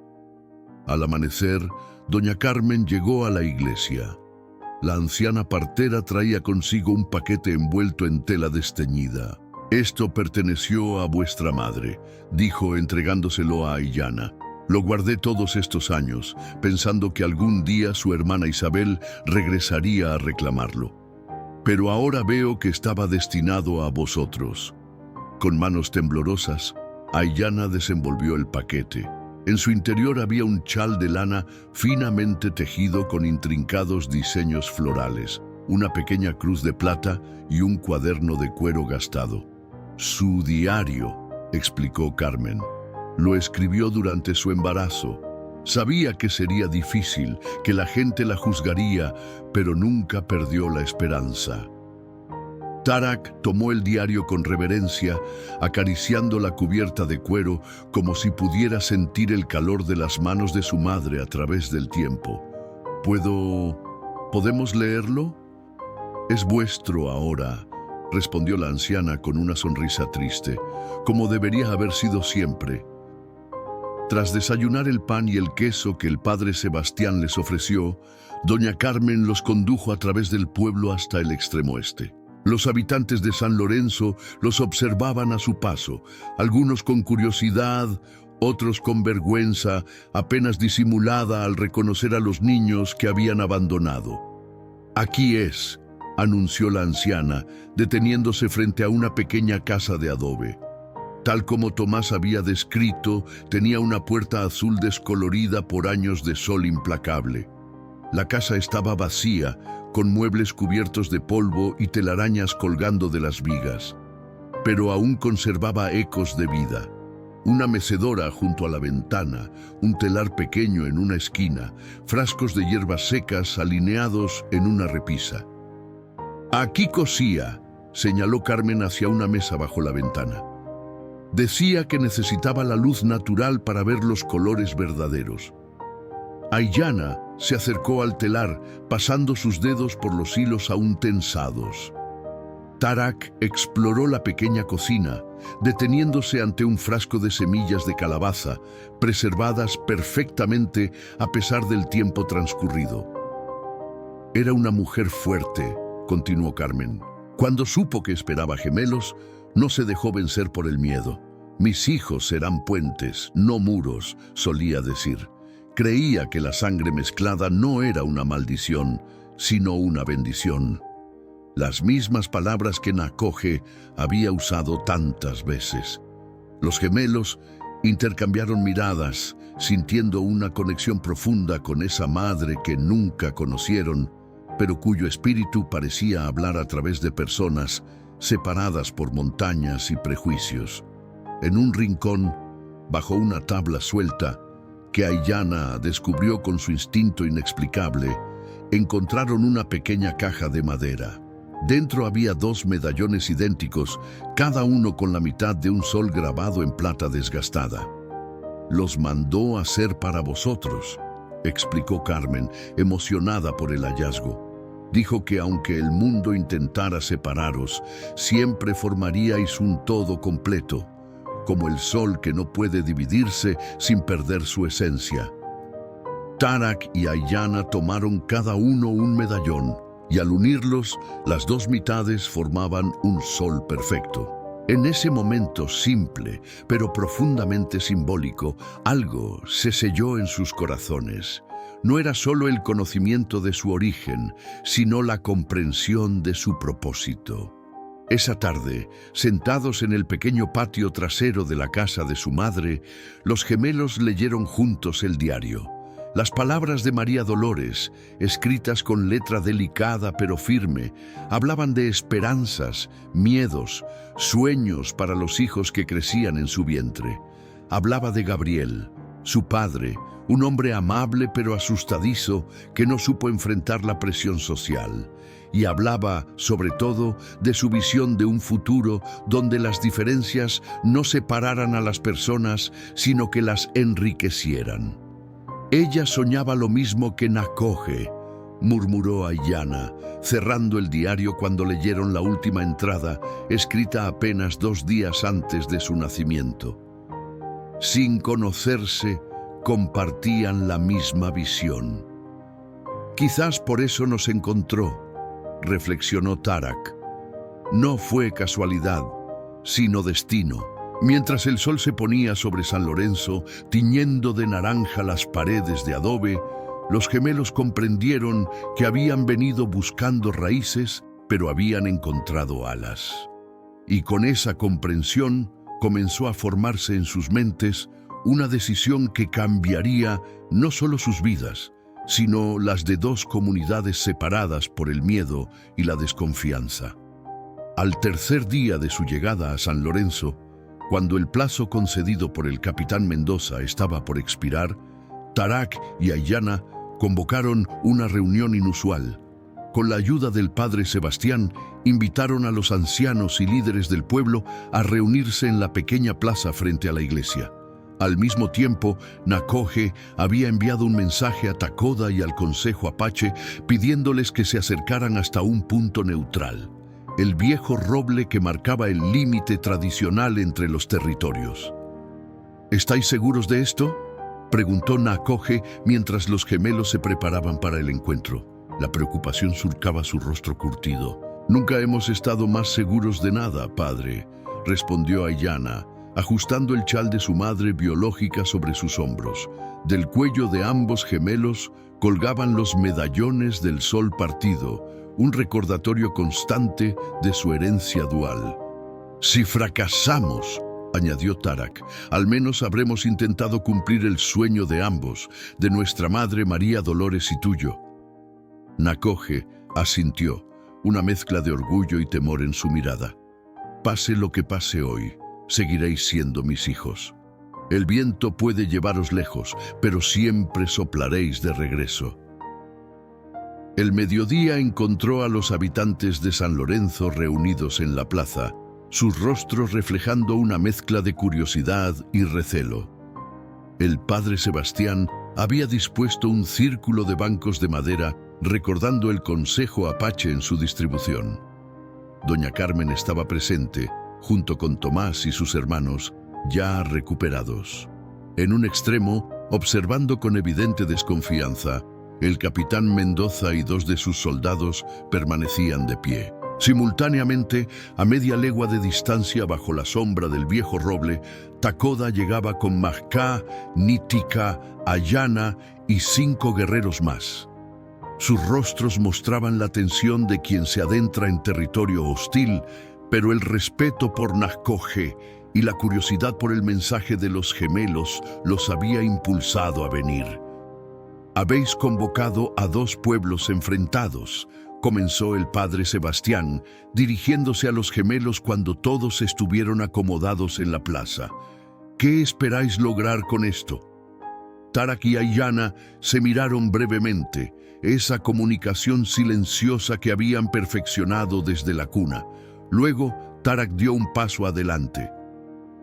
Al amanecer, doña Carmen llegó a la iglesia. La anciana partera traía consigo un paquete envuelto en tela desteñida. «Esto perteneció a vuestra madre», dijo entregándoselo a Aiyana. «Lo guardé todos estos años, pensando que algún día su hermana Isabel regresaría a reclamarlo. Pero ahora veo que estaba destinado a vosotros». Con manos temblorosas, Aiyana desenvolvió el paquete. En su interior había un chal de lana finamente tejido con intrincados diseños florales, una pequeña cruz de plata y un cuaderno de cuero gastado. «Su diario», explicó Carmen. «Lo escribió durante su embarazo. Sabía que sería difícil, que la gente la juzgaría, pero nunca perdió la esperanza». Tarak tomó el diario con reverencia, acariciando la cubierta de cuero como si pudiera sentir el calor de las manos de su madre a través del tiempo. ¿Podemos leerlo?» «Es vuestro ahora», respondió la anciana con una sonrisa triste, «como debería haber sido siempre». Tras desayunar el pan y el queso que el padre Sebastián les ofreció, doña Carmen los condujo a través del pueblo hasta el extremo oeste. Los habitantes de San Lorenzo los observaban a su paso, algunos con curiosidad, otros con vergüenza, apenas disimulada al reconocer a los niños que habían abandonado. «Aquí es», anunció la anciana, deteniéndose frente a una pequeña casa de adobe. Tal como Tomás había descrito, tenía una puerta azul descolorida por años de sol implacable. La casa estaba vacía, con muebles cubiertos de polvo y telarañas colgando de las vigas, pero aún conservaba ecos de vida. Una mecedora junto a la ventana, un telar pequeño en una esquina, frascos de hierbas secas alineados en una repisa. «Aquí cosía», señaló Carmen hacia una mesa bajo la ventana. Decía que necesitaba la luz natural para ver los colores verdaderos. Aiyana se acercó al telar, pasando sus dedos por los hilos aún tensados. Tarak exploró la pequeña cocina, deteniéndose ante un frasco de semillas de calabaza, preservadas perfectamente a pesar del tiempo transcurrido. «Era una mujer fuerte», continuó Carmen. «Cuando supo que esperaba gemelos, no se dejó vencer por el miedo. Mis hijos serán puentes, no muros», solía decir. Creía que la sangre mezclada no era una maldición, sino una bendición. Las mismas palabras que Nakoje había usado tantas veces. Los gemelos intercambiaron miradas, sintiendo una conexión profunda con esa madre que nunca conocieron, pero cuyo espíritu parecía hablar a través de personas separadas por montañas y prejuicios. En un rincón, bajo una tabla suelta, que Aiyana descubrió con su instinto inexplicable, encontraron una pequeña caja de madera. Dentro había 2 medallones idénticos, cada uno con la mitad de un sol grabado en plata desgastada. «Los mandó a hacer para vosotros», explicó Carmen, emocionada por el hallazgo. «Dijo que aunque el mundo intentara separaros, siempre formaríais un todo completo, como el sol que no puede dividirse sin perder su esencia». Tarak y Aiyana tomaron cada uno un medallón, y al unirlos, las 2 mitades formaban un sol perfecto. En ese momento simple, pero profundamente simbólico, algo se selló en sus corazones. No era solo el conocimiento de su origen, sino la comprensión de su propósito. Esa tarde, sentados en el pequeño patio trasero de la casa de su madre, los gemelos leyeron juntos el diario. Las palabras de María Dolores, escritas con letra delicada pero firme, hablaban de esperanzas, miedos, sueños para los hijos que crecían en su vientre. Hablaba de Gabriel, Su padre, un hombre amable pero asustadizo que no supo enfrentar la presión social, y hablaba, sobre todo, de su visión de un futuro donde las diferencias no separaran a las personas, sino que las enriquecieran. Ella soñaba lo mismo que Nakoje, murmuró Ayanna, cerrando el diario cuando leyeron la última entrada, escrita apenas 2 días antes de su nacimiento. Sin conocerse, compartían la misma visión. Quizás por eso nos encontró, reflexionó Tarak. No fue casualidad, sino destino. Mientras el sol se ponía sobre San Lorenzo, tiñendo de naranja las paredes de adobe, los gemelos comprendieron que habían venido buscando raíces, pero habían encontrado alas. Y con esa comprensión comenzó a formarse en sus mentes una decisión que cambiaría no solo sus vidas, sino las de 2 comunidades separadas por el miedo y la desconfianza. Al tercer día de su llegada a San Lorenzo, cuando el plazo concedido por el capitán Mendoza estaba por expirar, Tarak y Ayanna convocaron una reunión inusual. Con la ayuda del padre Sebastián, invitaron a los ancianos y líderes del pueblo a reunirse en la pequeña plaza frente a la iglesia. Al mismo tiempo, Nakoje había enviado un mensaje a Takoda y al Consejo Apache pidiéndoles que se acercaran hasta un punto neutral, el viejo roble que marcaba el límite tradicional entre los territorios. ¿Estáis seguros de esto?, preguntó Nakoje mientras los gemelos se preparaban para el encuentro. La preocupación surcaba su rostro curtido. «Nunca hemos estado más seguros de nada, padre», respondió Ayanna, ajustando el chal de su madre biológica sobre sus hombros. Del cuello de ambos gemelos colgaban los medallones del sol partido, un recordatorio constante de su herencia dual. «Si fracasamos», añadió Tarak, «al menos habremos intentado cumplir el sueño de ambos, de nuestra madre María Dolores y tuyo». Nakoje asintió, una mezcla de orgullo y temor en su mirada. «Pase lo que pase hoy, seguiréis siendo mis hijos. El viento puede llevaros lejos, pero siempre soplaréis de regreso». El mediodía encontró a los habitantes de San Lorenzo reunidos en la plaza, sus rostros reflejando una mezcla de curiosidad y recelo. El padre Sebastián había dispuesto un círculo de bancos de madera recordando el Consejo Apache en su distribución. Doña Carmen estaba presente, junto con Tomás y sus hermanos, ya recuperados. En un extremo, observando con evidente desconfianza, el capitán Mendoza y 2 de sus soldados permanecían de pie. Simultáneamente, a media legua de distancia bajo la sombra del viejo roble, Takoda llegaba con Majka, Nitika, Ayanna y 5 guerreros más. Sus rostros mostraban la tensión de quien se adentra en territorio hostil, pero el respeto por Nakoje y la curiosidad por el mensaje de los gemelos los había impulsado a venir. «Habéis convocado a 2 pueblos enfrentados», comenzó el padre Sebastián, dirigiéndose a los gemelos cuando todos estuvieron acomodados en la plaza. «¿Qué esperáis lograr con esto?». Tarak y Ayanna se miraron brevemente, esa comunicación silenciosa que habían perfeccionado desde la cuna. Luego, Tarak dio un paso adelante.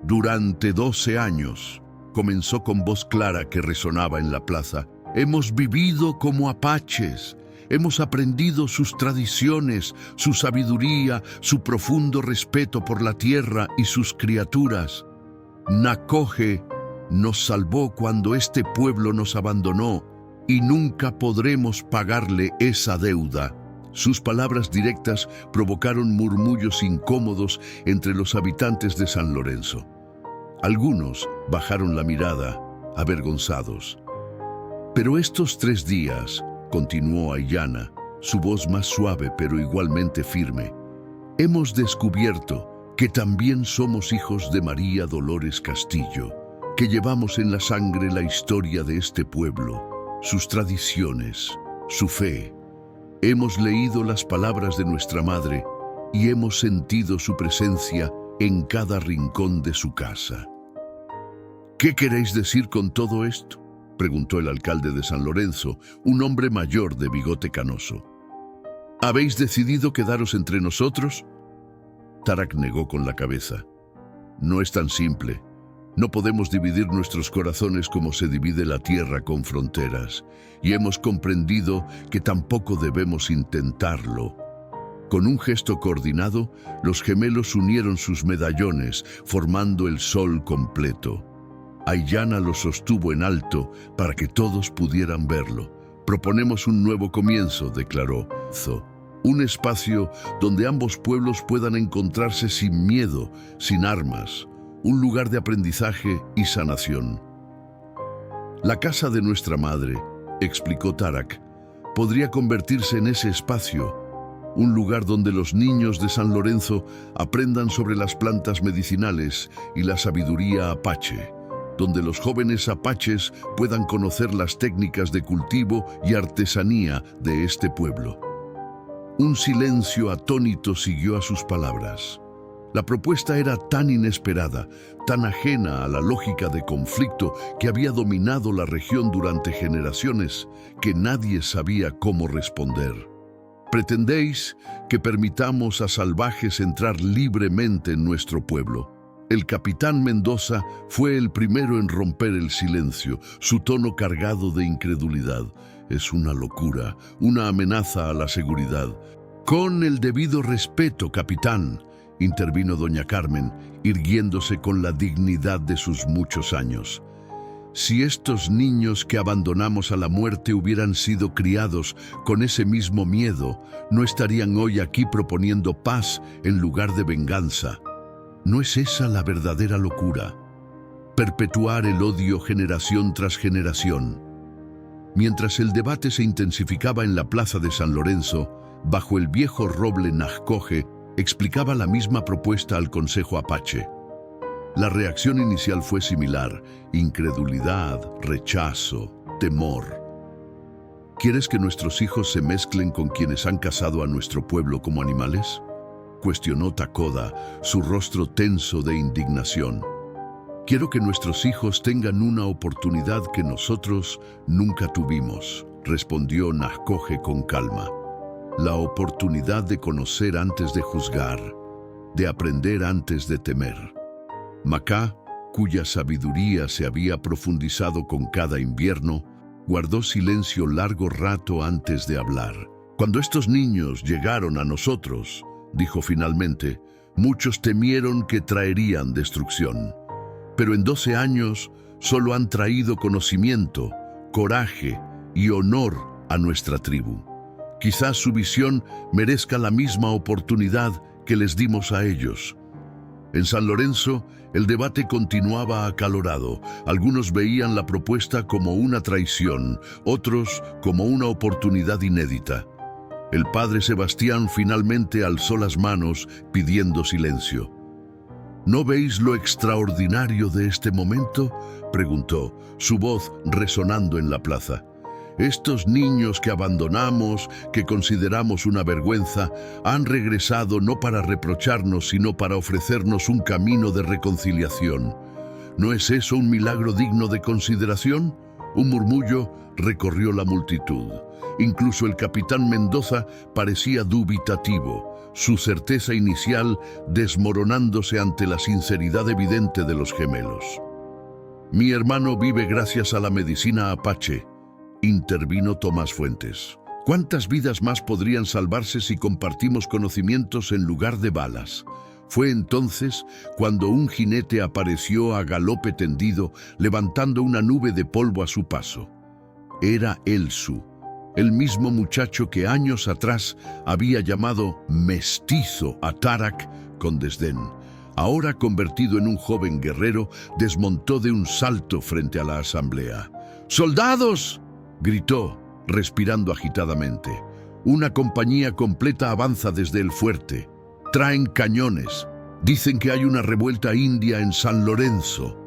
«Durante 12 años», comenzó con voz clara que resonaba en la plaza, «hemos vivido como apaches. Hemos aprendido sus tradiciones, su sabiduría, su profundo respeto por la tierra y sus criaturas. Nakoje nos salvó cuando este pueblo nos abandonó y nunca podremos pagarle esa deuda». Sus palabras directas provocaron murmullos incómodos entre los habitantes de San Lorenzo. Algunos bajaron la mirada, avergonzados. «Pero estos 3 días», continuó Ayanna, su voz más suave pero igualmente firme, «hemos descubierto que también somos hijos de María Dolores Castillo, que llevamos en la sangre la historia de este pueblo, sus tradiciones, su fe. Hemos leído las palabras de nuestra madre y hemos sentido su presencia en cada rincón de su casa». ¿Qué queréis decir con todo esto?, preguntó el alcalde de San Lorenzo, un hombre mayor de bigote canoso. ¿Habéis decidido quedaros entre nosotros? Tarak negó con la cabeza. No es tan simple. No podemos dividir nuestros corazones como se divide la tierra con fronteras, y hemos comprendido que tampoco debemos intentarlo. Con un gesto coordinado, los gemelos unieron sus medallones, formando el sol completo. Aiyana lo sostuvo en alto para que todos pudieran verlo. Proponemos un nuevo comienzo, declaró Zo. Un espacio donde ambos pueblos puedan encontrarse sin miedo, sin armas. Un lugar de aprendizaje y sanación. La casa de nuestra madre, explicó Tarak, podría convertirse en ese espacio. Un lugar donde los niños de San Lorenzo aprendan sobre las plantas medicinales y la sabiduría apache, donde los jóvenes apaches puedan conocer las técnicas de cultivo y artesanía de este pueblo. Un silencio atónito siguió a sus palabras. La propuesta era tan inesperada, tan ajena a la lógica de conflicto que había dominado la región durante generaciones, que nadie sabía cómo responder. ¿Pretendéis que permitamos a salvajes entrar libremente en nuestro pueblo? El capitán Mendoza fue el primero en romper el silencio, su tono cargado de incredulidad. Es una locura, una amenaza a la seguridad. Con el debido respeto, capitán, intervino doña Carmen, irguiéndose con la dignidad de sus muchos años. Si estos niños que abandonamos a la muerte hubieran sido criados con ese mismo miedo, no estarían hoy aquí proponiendo paz en lugar de venganza. ¿No es esa la verdadera locura? Perpetuar el odio generación tras generación. Mientras el debate se intensificaba en la plaza de San Lorenzo, bajo el viejo roble Najcoje, explicaba la misma propuesta al Consejo Apache. La reacción inicial fue similar: incredulidad, rechazo, temor. ¿Quieres que nuestros hijos se mezclen con quienes han cazado a nuestro pueblo como animales?, cuestionó Takoda, su rostro tenso de indignación. Quiero que nuestros hijos tengan una oportunidad que nosotros nunca tuvimos, respondió Najcoje con calma. La oportunidad de conocer antes de juzgar, de aprender antes de temer. Macá, cuya sabiduría se había profundizado con cada invierno, guardó silencio largo rato antes de hablar. Cuando estos niños llegaron a nosotros, dijo finalmente, muchos temieron que traerían destrucción. Pero en 12 años solo han traído conocimiento, coraje y honor a nuestra tribu. Quizás su visión merezca la misma oportunidad que les dimos a ellos. En San Lorenzo, el debate continuaba acalorado. Algunos veían la propuesta como una traición, otros como una oportunidad inédita. El padre Sebastián finalmente alzó las manos pidiendo silencio. ¿No veis lo extraordinario de este momento?, preguntó, su voz resonando en la plaza. Estos niños que abandonamos, que consideramos una vergüenza, han regresado no para reprocharnos, sino para ofrecernos un camino de reconciliación. ¿No es eso un milagro digno de consideración? Un murmullo recorrió la multitud. Incluso el capitán Mendoza parecía dubitativo, su certeza inicial desmoronándose ante la sinceridad evidente de los gemelos. Mi hermano vive gracias a la medicina apache, intervino Tomás Fuentes. ¿Cuántas vidas más podrían salvarse si compartimos conocimientos en lugar de balas? Fue entonces cuando un jinete apareció a galope tendido, levantando una nube de polvo a su paso. Era Elsu, el mismo muchacho que años atrás había llamado mestizo a Tarak con desdén. Ahora, convertido en un joven guerrero, desmontó de un salto frente a la asamblea. ¡Soldados!, gritó, respirando agitadamente. Una compañía completa avanza desde el fuerte. Traen cañones. Dicen que hay una revuelta india en San Lorenzo.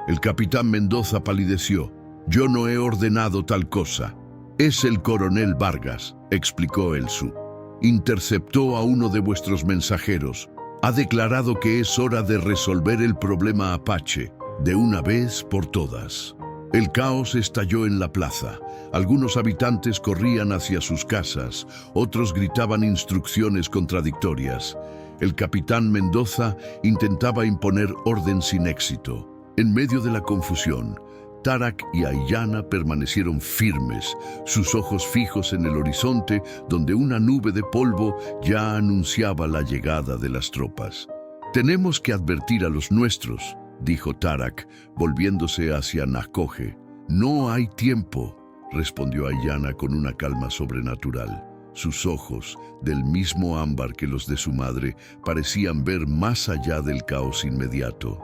El capitán Mendoza palideció. Yo no he ordenado tal cosa. Es el coronel Vargas, explicó Elsu. Interceptó a uno de vuestros mensajeros. Ha declarado que es hora de resolver el problema apache. de una vez por todas. El caos estalló en la plaza. Algunos habitantes corrían hacia sus casas, otros gritaban instrucciones contradictorias. El capitán Mendoza intentaba imponer orden sin éxito. En medio de la confusión, Tarak y Aiyana permanecieron firmes, sus ojos fijos en el horizonte, donde una nube de polvo ya anunciaba la llegada de las tropas. «Tenemos que advertir a los nuestros», dijo Tarak, volviéndose hacia Nakoje. «No hay tiempo», respondió Aiyana con una calma sobrenatural. Sus ojos, del mismo ámbar que los de su madre, parecían ver más allá del caos inmediato.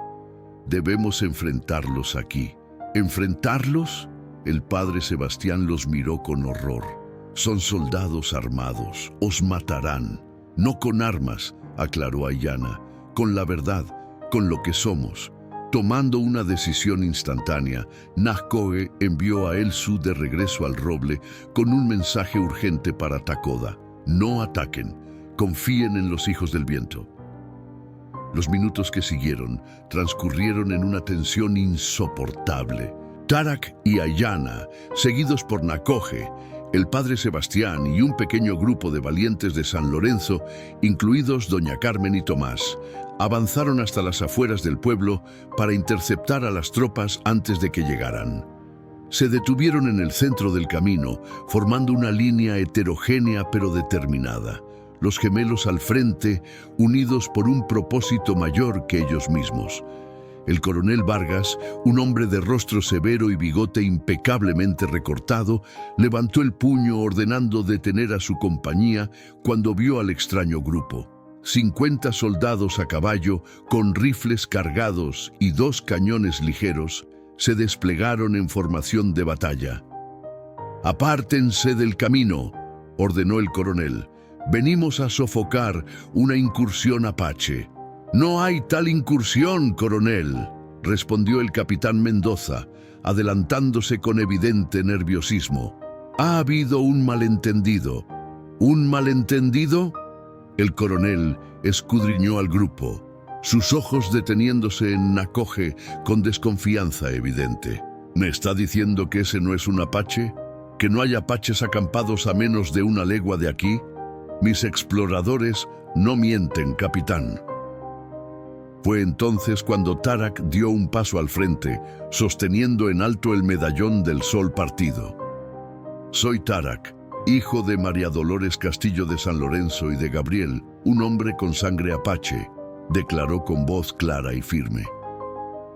«Debemos enfrentarlos aquí». ¿Enfrentarlos? El padre Sebastián los miró con horror. «Son soldados armados, os matarán». «No con armas», aclaró Aiyana, «con la verdad, con lo que somos». Tomando una decisión instantánea, Nakoje envió a Elsu de regreso al roble con un mensaje urgente para Takoda. «No ataquen, confíen en los hijos del viento». Los minutos que siguieron transcurrieron en una tensión insoportable. Tarak y Aiyana, seguidos por Nakoje, el padre Sebastián y un pequeño grupo de valientes de San Lorenzo, incluidos doña Carmen y Tomás, avanzaron hasta las afueras del pueblo para interceptar a las tropas antes de que llegaran. Se detuvieron en el centro del camino, formando una línea heterogénea pero determinada. Los gemelos al frente, unidos por un propósito mayor que ellos mismos. El coronel Vargas, un hombre de rostro severo y bigote impecablemente recortado, levantó el puño ordenando detener a su compañía cuando vio al extraño grupo. 50 soldados a caballo, con rifles cargados y 2 cañones ligeros, se desplegaron en formación de batalla. «Apártense del camino», ordenó el coronel. «Venimos a sofocar una incursión apache». «No hay tal incursión, coronel», respondió el capitán Mendoza, adelantándose con evidente nerviosismo. «Ha habido un malentendido». «¿Un malentendido?» El coronel escudriñó al grupo, sus ojos deteniéndose en Nakoje con desconfianza evidente. «¿Me está diciendo que ese no es un apache? ¿Que no hay apaches acampados a menos de 1 legua de aquí? Mis exploradores no mienten, capitán». Fue entonces cuando Tarak dio un paso al frente, sosteniendo en alto el medallón del sol partido. «Soy Tarak, hijo de María Dolores Castillo de San Lorenzo y de Gabriel, un hombre con sangre apache», declaró con voz clara y firme.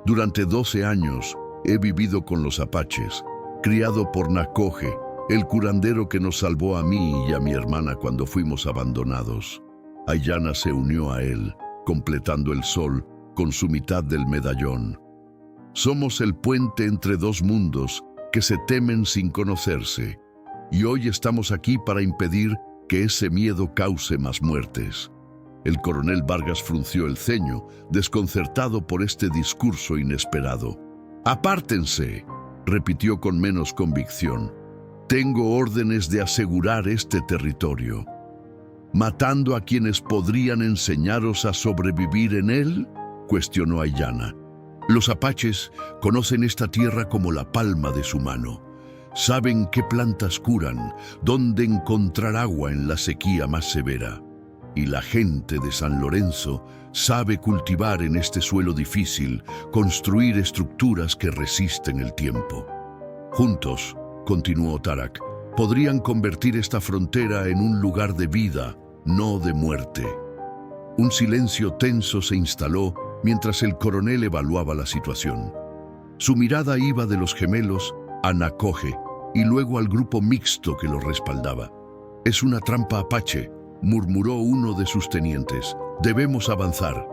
«Durante 12 años he vivido con los apaches, criado por Nakoje, el curandero que nos salvó a mí y a mi hermana cuando fuimos abandonados». Aiyana se unió a él, completando el sol con su mitad del medallón. «Somos el puente entre 2 mundos que se temen sin conocerse, y hoy estamos aquí para impedir que ese miedo cause más muertes». El coronel Vargas frunció el ceño, desconcertado por este discurso inesperado. «Apártense», repitió con menos convicción. «Tengo órdenes de asegurar este territorio». «¿Matando a quienes podrían enseñaros a sobrevivir en él?», cuestionó Aiyana. «Los apaches conocen esta tierra como la palma de su mano. Saben qué plantas curan, dónde encontrar agua en la sequía más severa. Y la gente de San Lorenzo sabe cultivar en este suelo difícil, construir estructuras que resisten el tiempo. Juntos», continuó Tarak, «podrían convertir esta frontera en un lugar de vida, no de muerte». Un silencio tenso se instaló mientras el coronel evaluaba la situación. Su mirada iba de los gemelos a Nakoje y luego al grupo mixto que los respaldaba. «Es una trampa apache», murmuró uno de sus tenientes. «Debemos avanzar».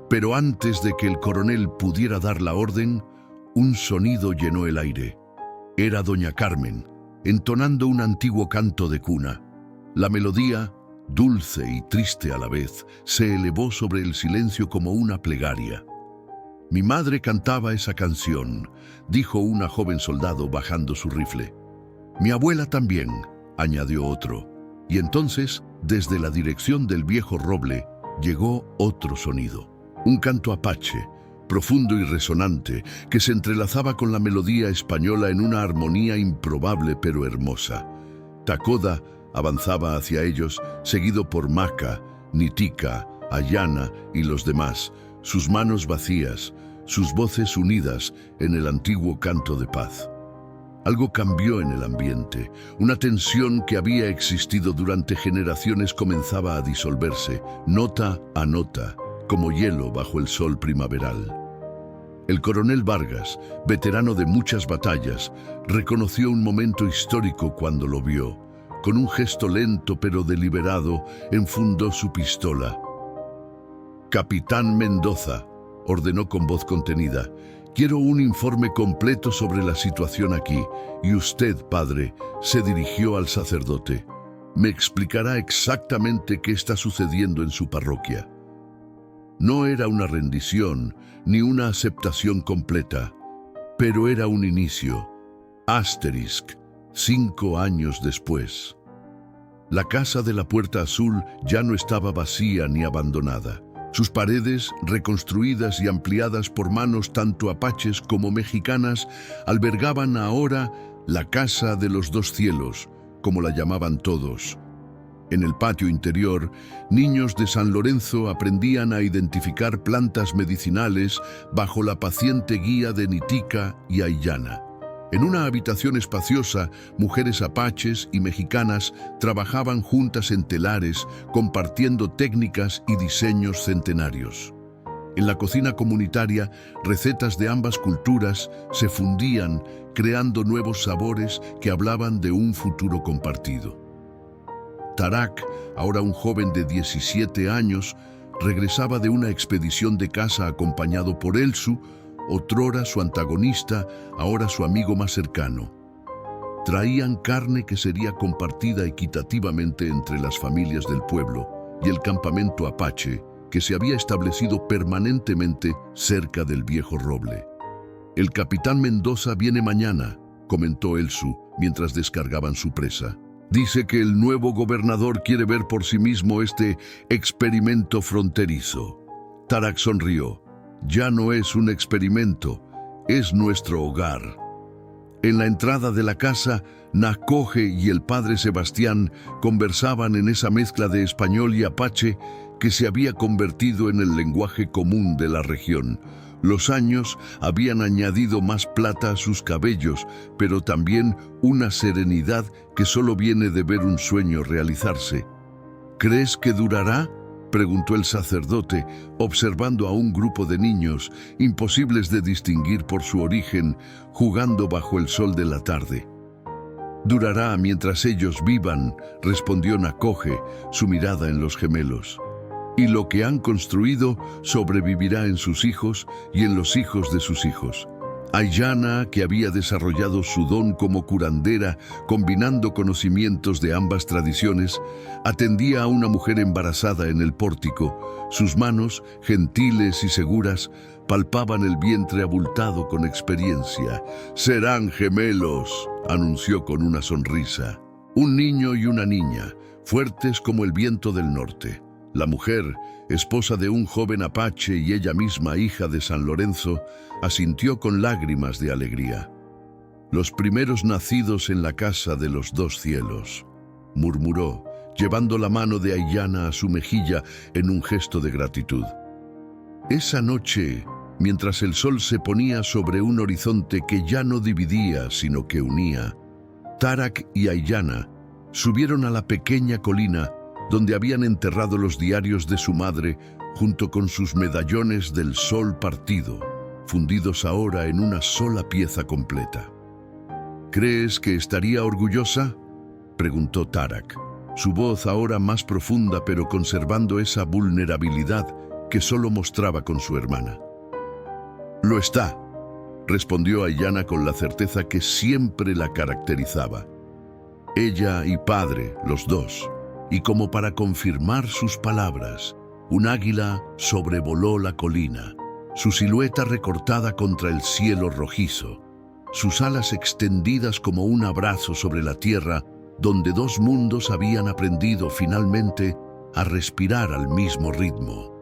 Pero antes de que el coronel pudiera dar la orden, un sonido llenó el aire. Era doña Carmen, entonando un antiguo canto de cuna. La melodía, dulce y triste a la vez, se elevó sobre el silencio como una plegaria. «Mi madre cantaba esa canción», dijo una joven soldado bajando su rifle. «Mi abuela también», añadió otro. Y entonces, desde la dirección del viejo roble, llegó otro sonido. Un canto apache, profundo y resonante, que se entrelazaba con la melodía española en una armonía improbable pero hermosa. Takoda avanzaba hacia ellos, seguido por Maka, Nitika, Ayana y los demás, sus manos vacías, sus voces unidas en el antiguo canto de paz. Algo cambió en el ambiente. Una tensión que había existido durante generaciones comenzaba a disolverse, nota a nota, como hielo bajo el sol primaveral. El coronel Vargas, veterano de muchas batallas, reconoció un momento histórico cuando lo vio. Con un gesto lento pero deliberado, enfundó su pistola. «Capitán Mendoza», ordenó con voz contenida, «quiero un informe completo sobre la situación aquí, y usted, padre», se dirigió al sacerdote, «me explicará exactamente qué está sucediendo en su parroquia». No era una rendición, ni una aceptación completa, pero era un inicio. Asterisc, 5 años después. La casa de la Puerta Azul ya no estaba vacía ni abandonada. Sus paredes, reconstruidas y ampliadas por manos tanto apaches como mexicanas, albergaban ahora la Casa de los Dos Cielos, como la llamaban todos. En el patio interior, niños de San Lorenzo aprendían a identificar plantas medicinales bajo la paciente guía de Nitika y Ayana. En una habitación espaciosa, mujeres apaches y mexicanas trabajaban juntas en telares, compartiendo técnicas y diseños centenarios. En la cocina comunitaria, recetas de ambas culturas se fundían, creando nuevos sabores que hablaban de un futuro compartido. Tarak, ahora un joven de 17 años, regresaba de una expedición de caza acompañado por Elsu, otrora su antagonista, ahora su amigo más cercano. Traían carne que sería compartida equitativamente entre las familias del pueblo y el campamento apache, que se había establecido permanentemente cerca del viejo roble. «El capitán Mendoza viene mañana», comentó Elsu mientras descargaban su presa. «Dice que el nuevo gobernador quiere ver por sí mismo este experimento fronterizo». Tarak sonrió. «Ya no es un experimento, es nuestro hogar». En la entrada de la casa, Nakoje y el padre Sebastián conversaban en esa mezcla de español y apache que se había convertido en el lenguaje común de la región. Los años habían añadido más plata a sus cabellos, pero también una serenidad que solo viene de ver un sueño realizarse. «¿Crees que durará?», preguntó el sacerdote, observando a un grupo de niños, imposibles de distinguir por su origen, jugando bajo el sol de la tarde. «Durará mientras ellos vivan», respondió Nakoje, su mirada en los gemelos. «Y lo que han construido sobrevivirá en sus hijos y en los hijos de sus hijos». Ayana, que había desarrollado su don como curandera, combinando conocimientos de ambas tradiciones, atendía a una mujer embarazada en el pórtico. Sus manos, gentiles y seguras, palpaban el vientre abultado con experiencia. «Serán gemelos», anunció con una sonrisa. «Un niño y una niña, fuertes como el viento del norte». La mujer, esposa de un joven apache y ella misma hija de San Lorenzo, asintió con lágrimas de alegría. «Los primeros nacidos en la casa de los dos cielos», murmuró, llevando la mano de Ayana a su mejilla en un gesto de gratitud. Esa noche, mientras el sol se ponía sobre un horizonte que ya no dividía, sino que unía, Tarak y Ayana subieron a la pequeña colina donde habían enterrado los diarios de su madre junto con sus medallones del sol partido, fundidos ahora en una sola pieza completa. «¿Crees que estaría orgullosa?», preguntó Tarak, su voz ahora más profunda pero conservando esa vulnerabilidad que solo mostraba con su hermana. «Lo está», respondió Ayana con la certeza que siempre la caracterizaba. Ella y padre, los dos. Y como para confirmar sus palabras, un águila sobrevoló la colina, su silueta recortada contra el cielo rojizo, sus alas extendidas como un abrazo sobre la tierra, donde dos mundos habían aprendido finalmente a respirar al mismo ritmo.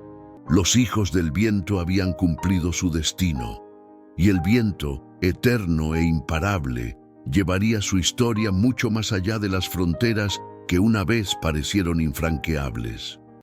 Los hijos del viento habían cumplido su destino, y el viento, eterno e imparable, llevaría su historia mucho más allá de las fronteras que una vez parecieron infranqueables.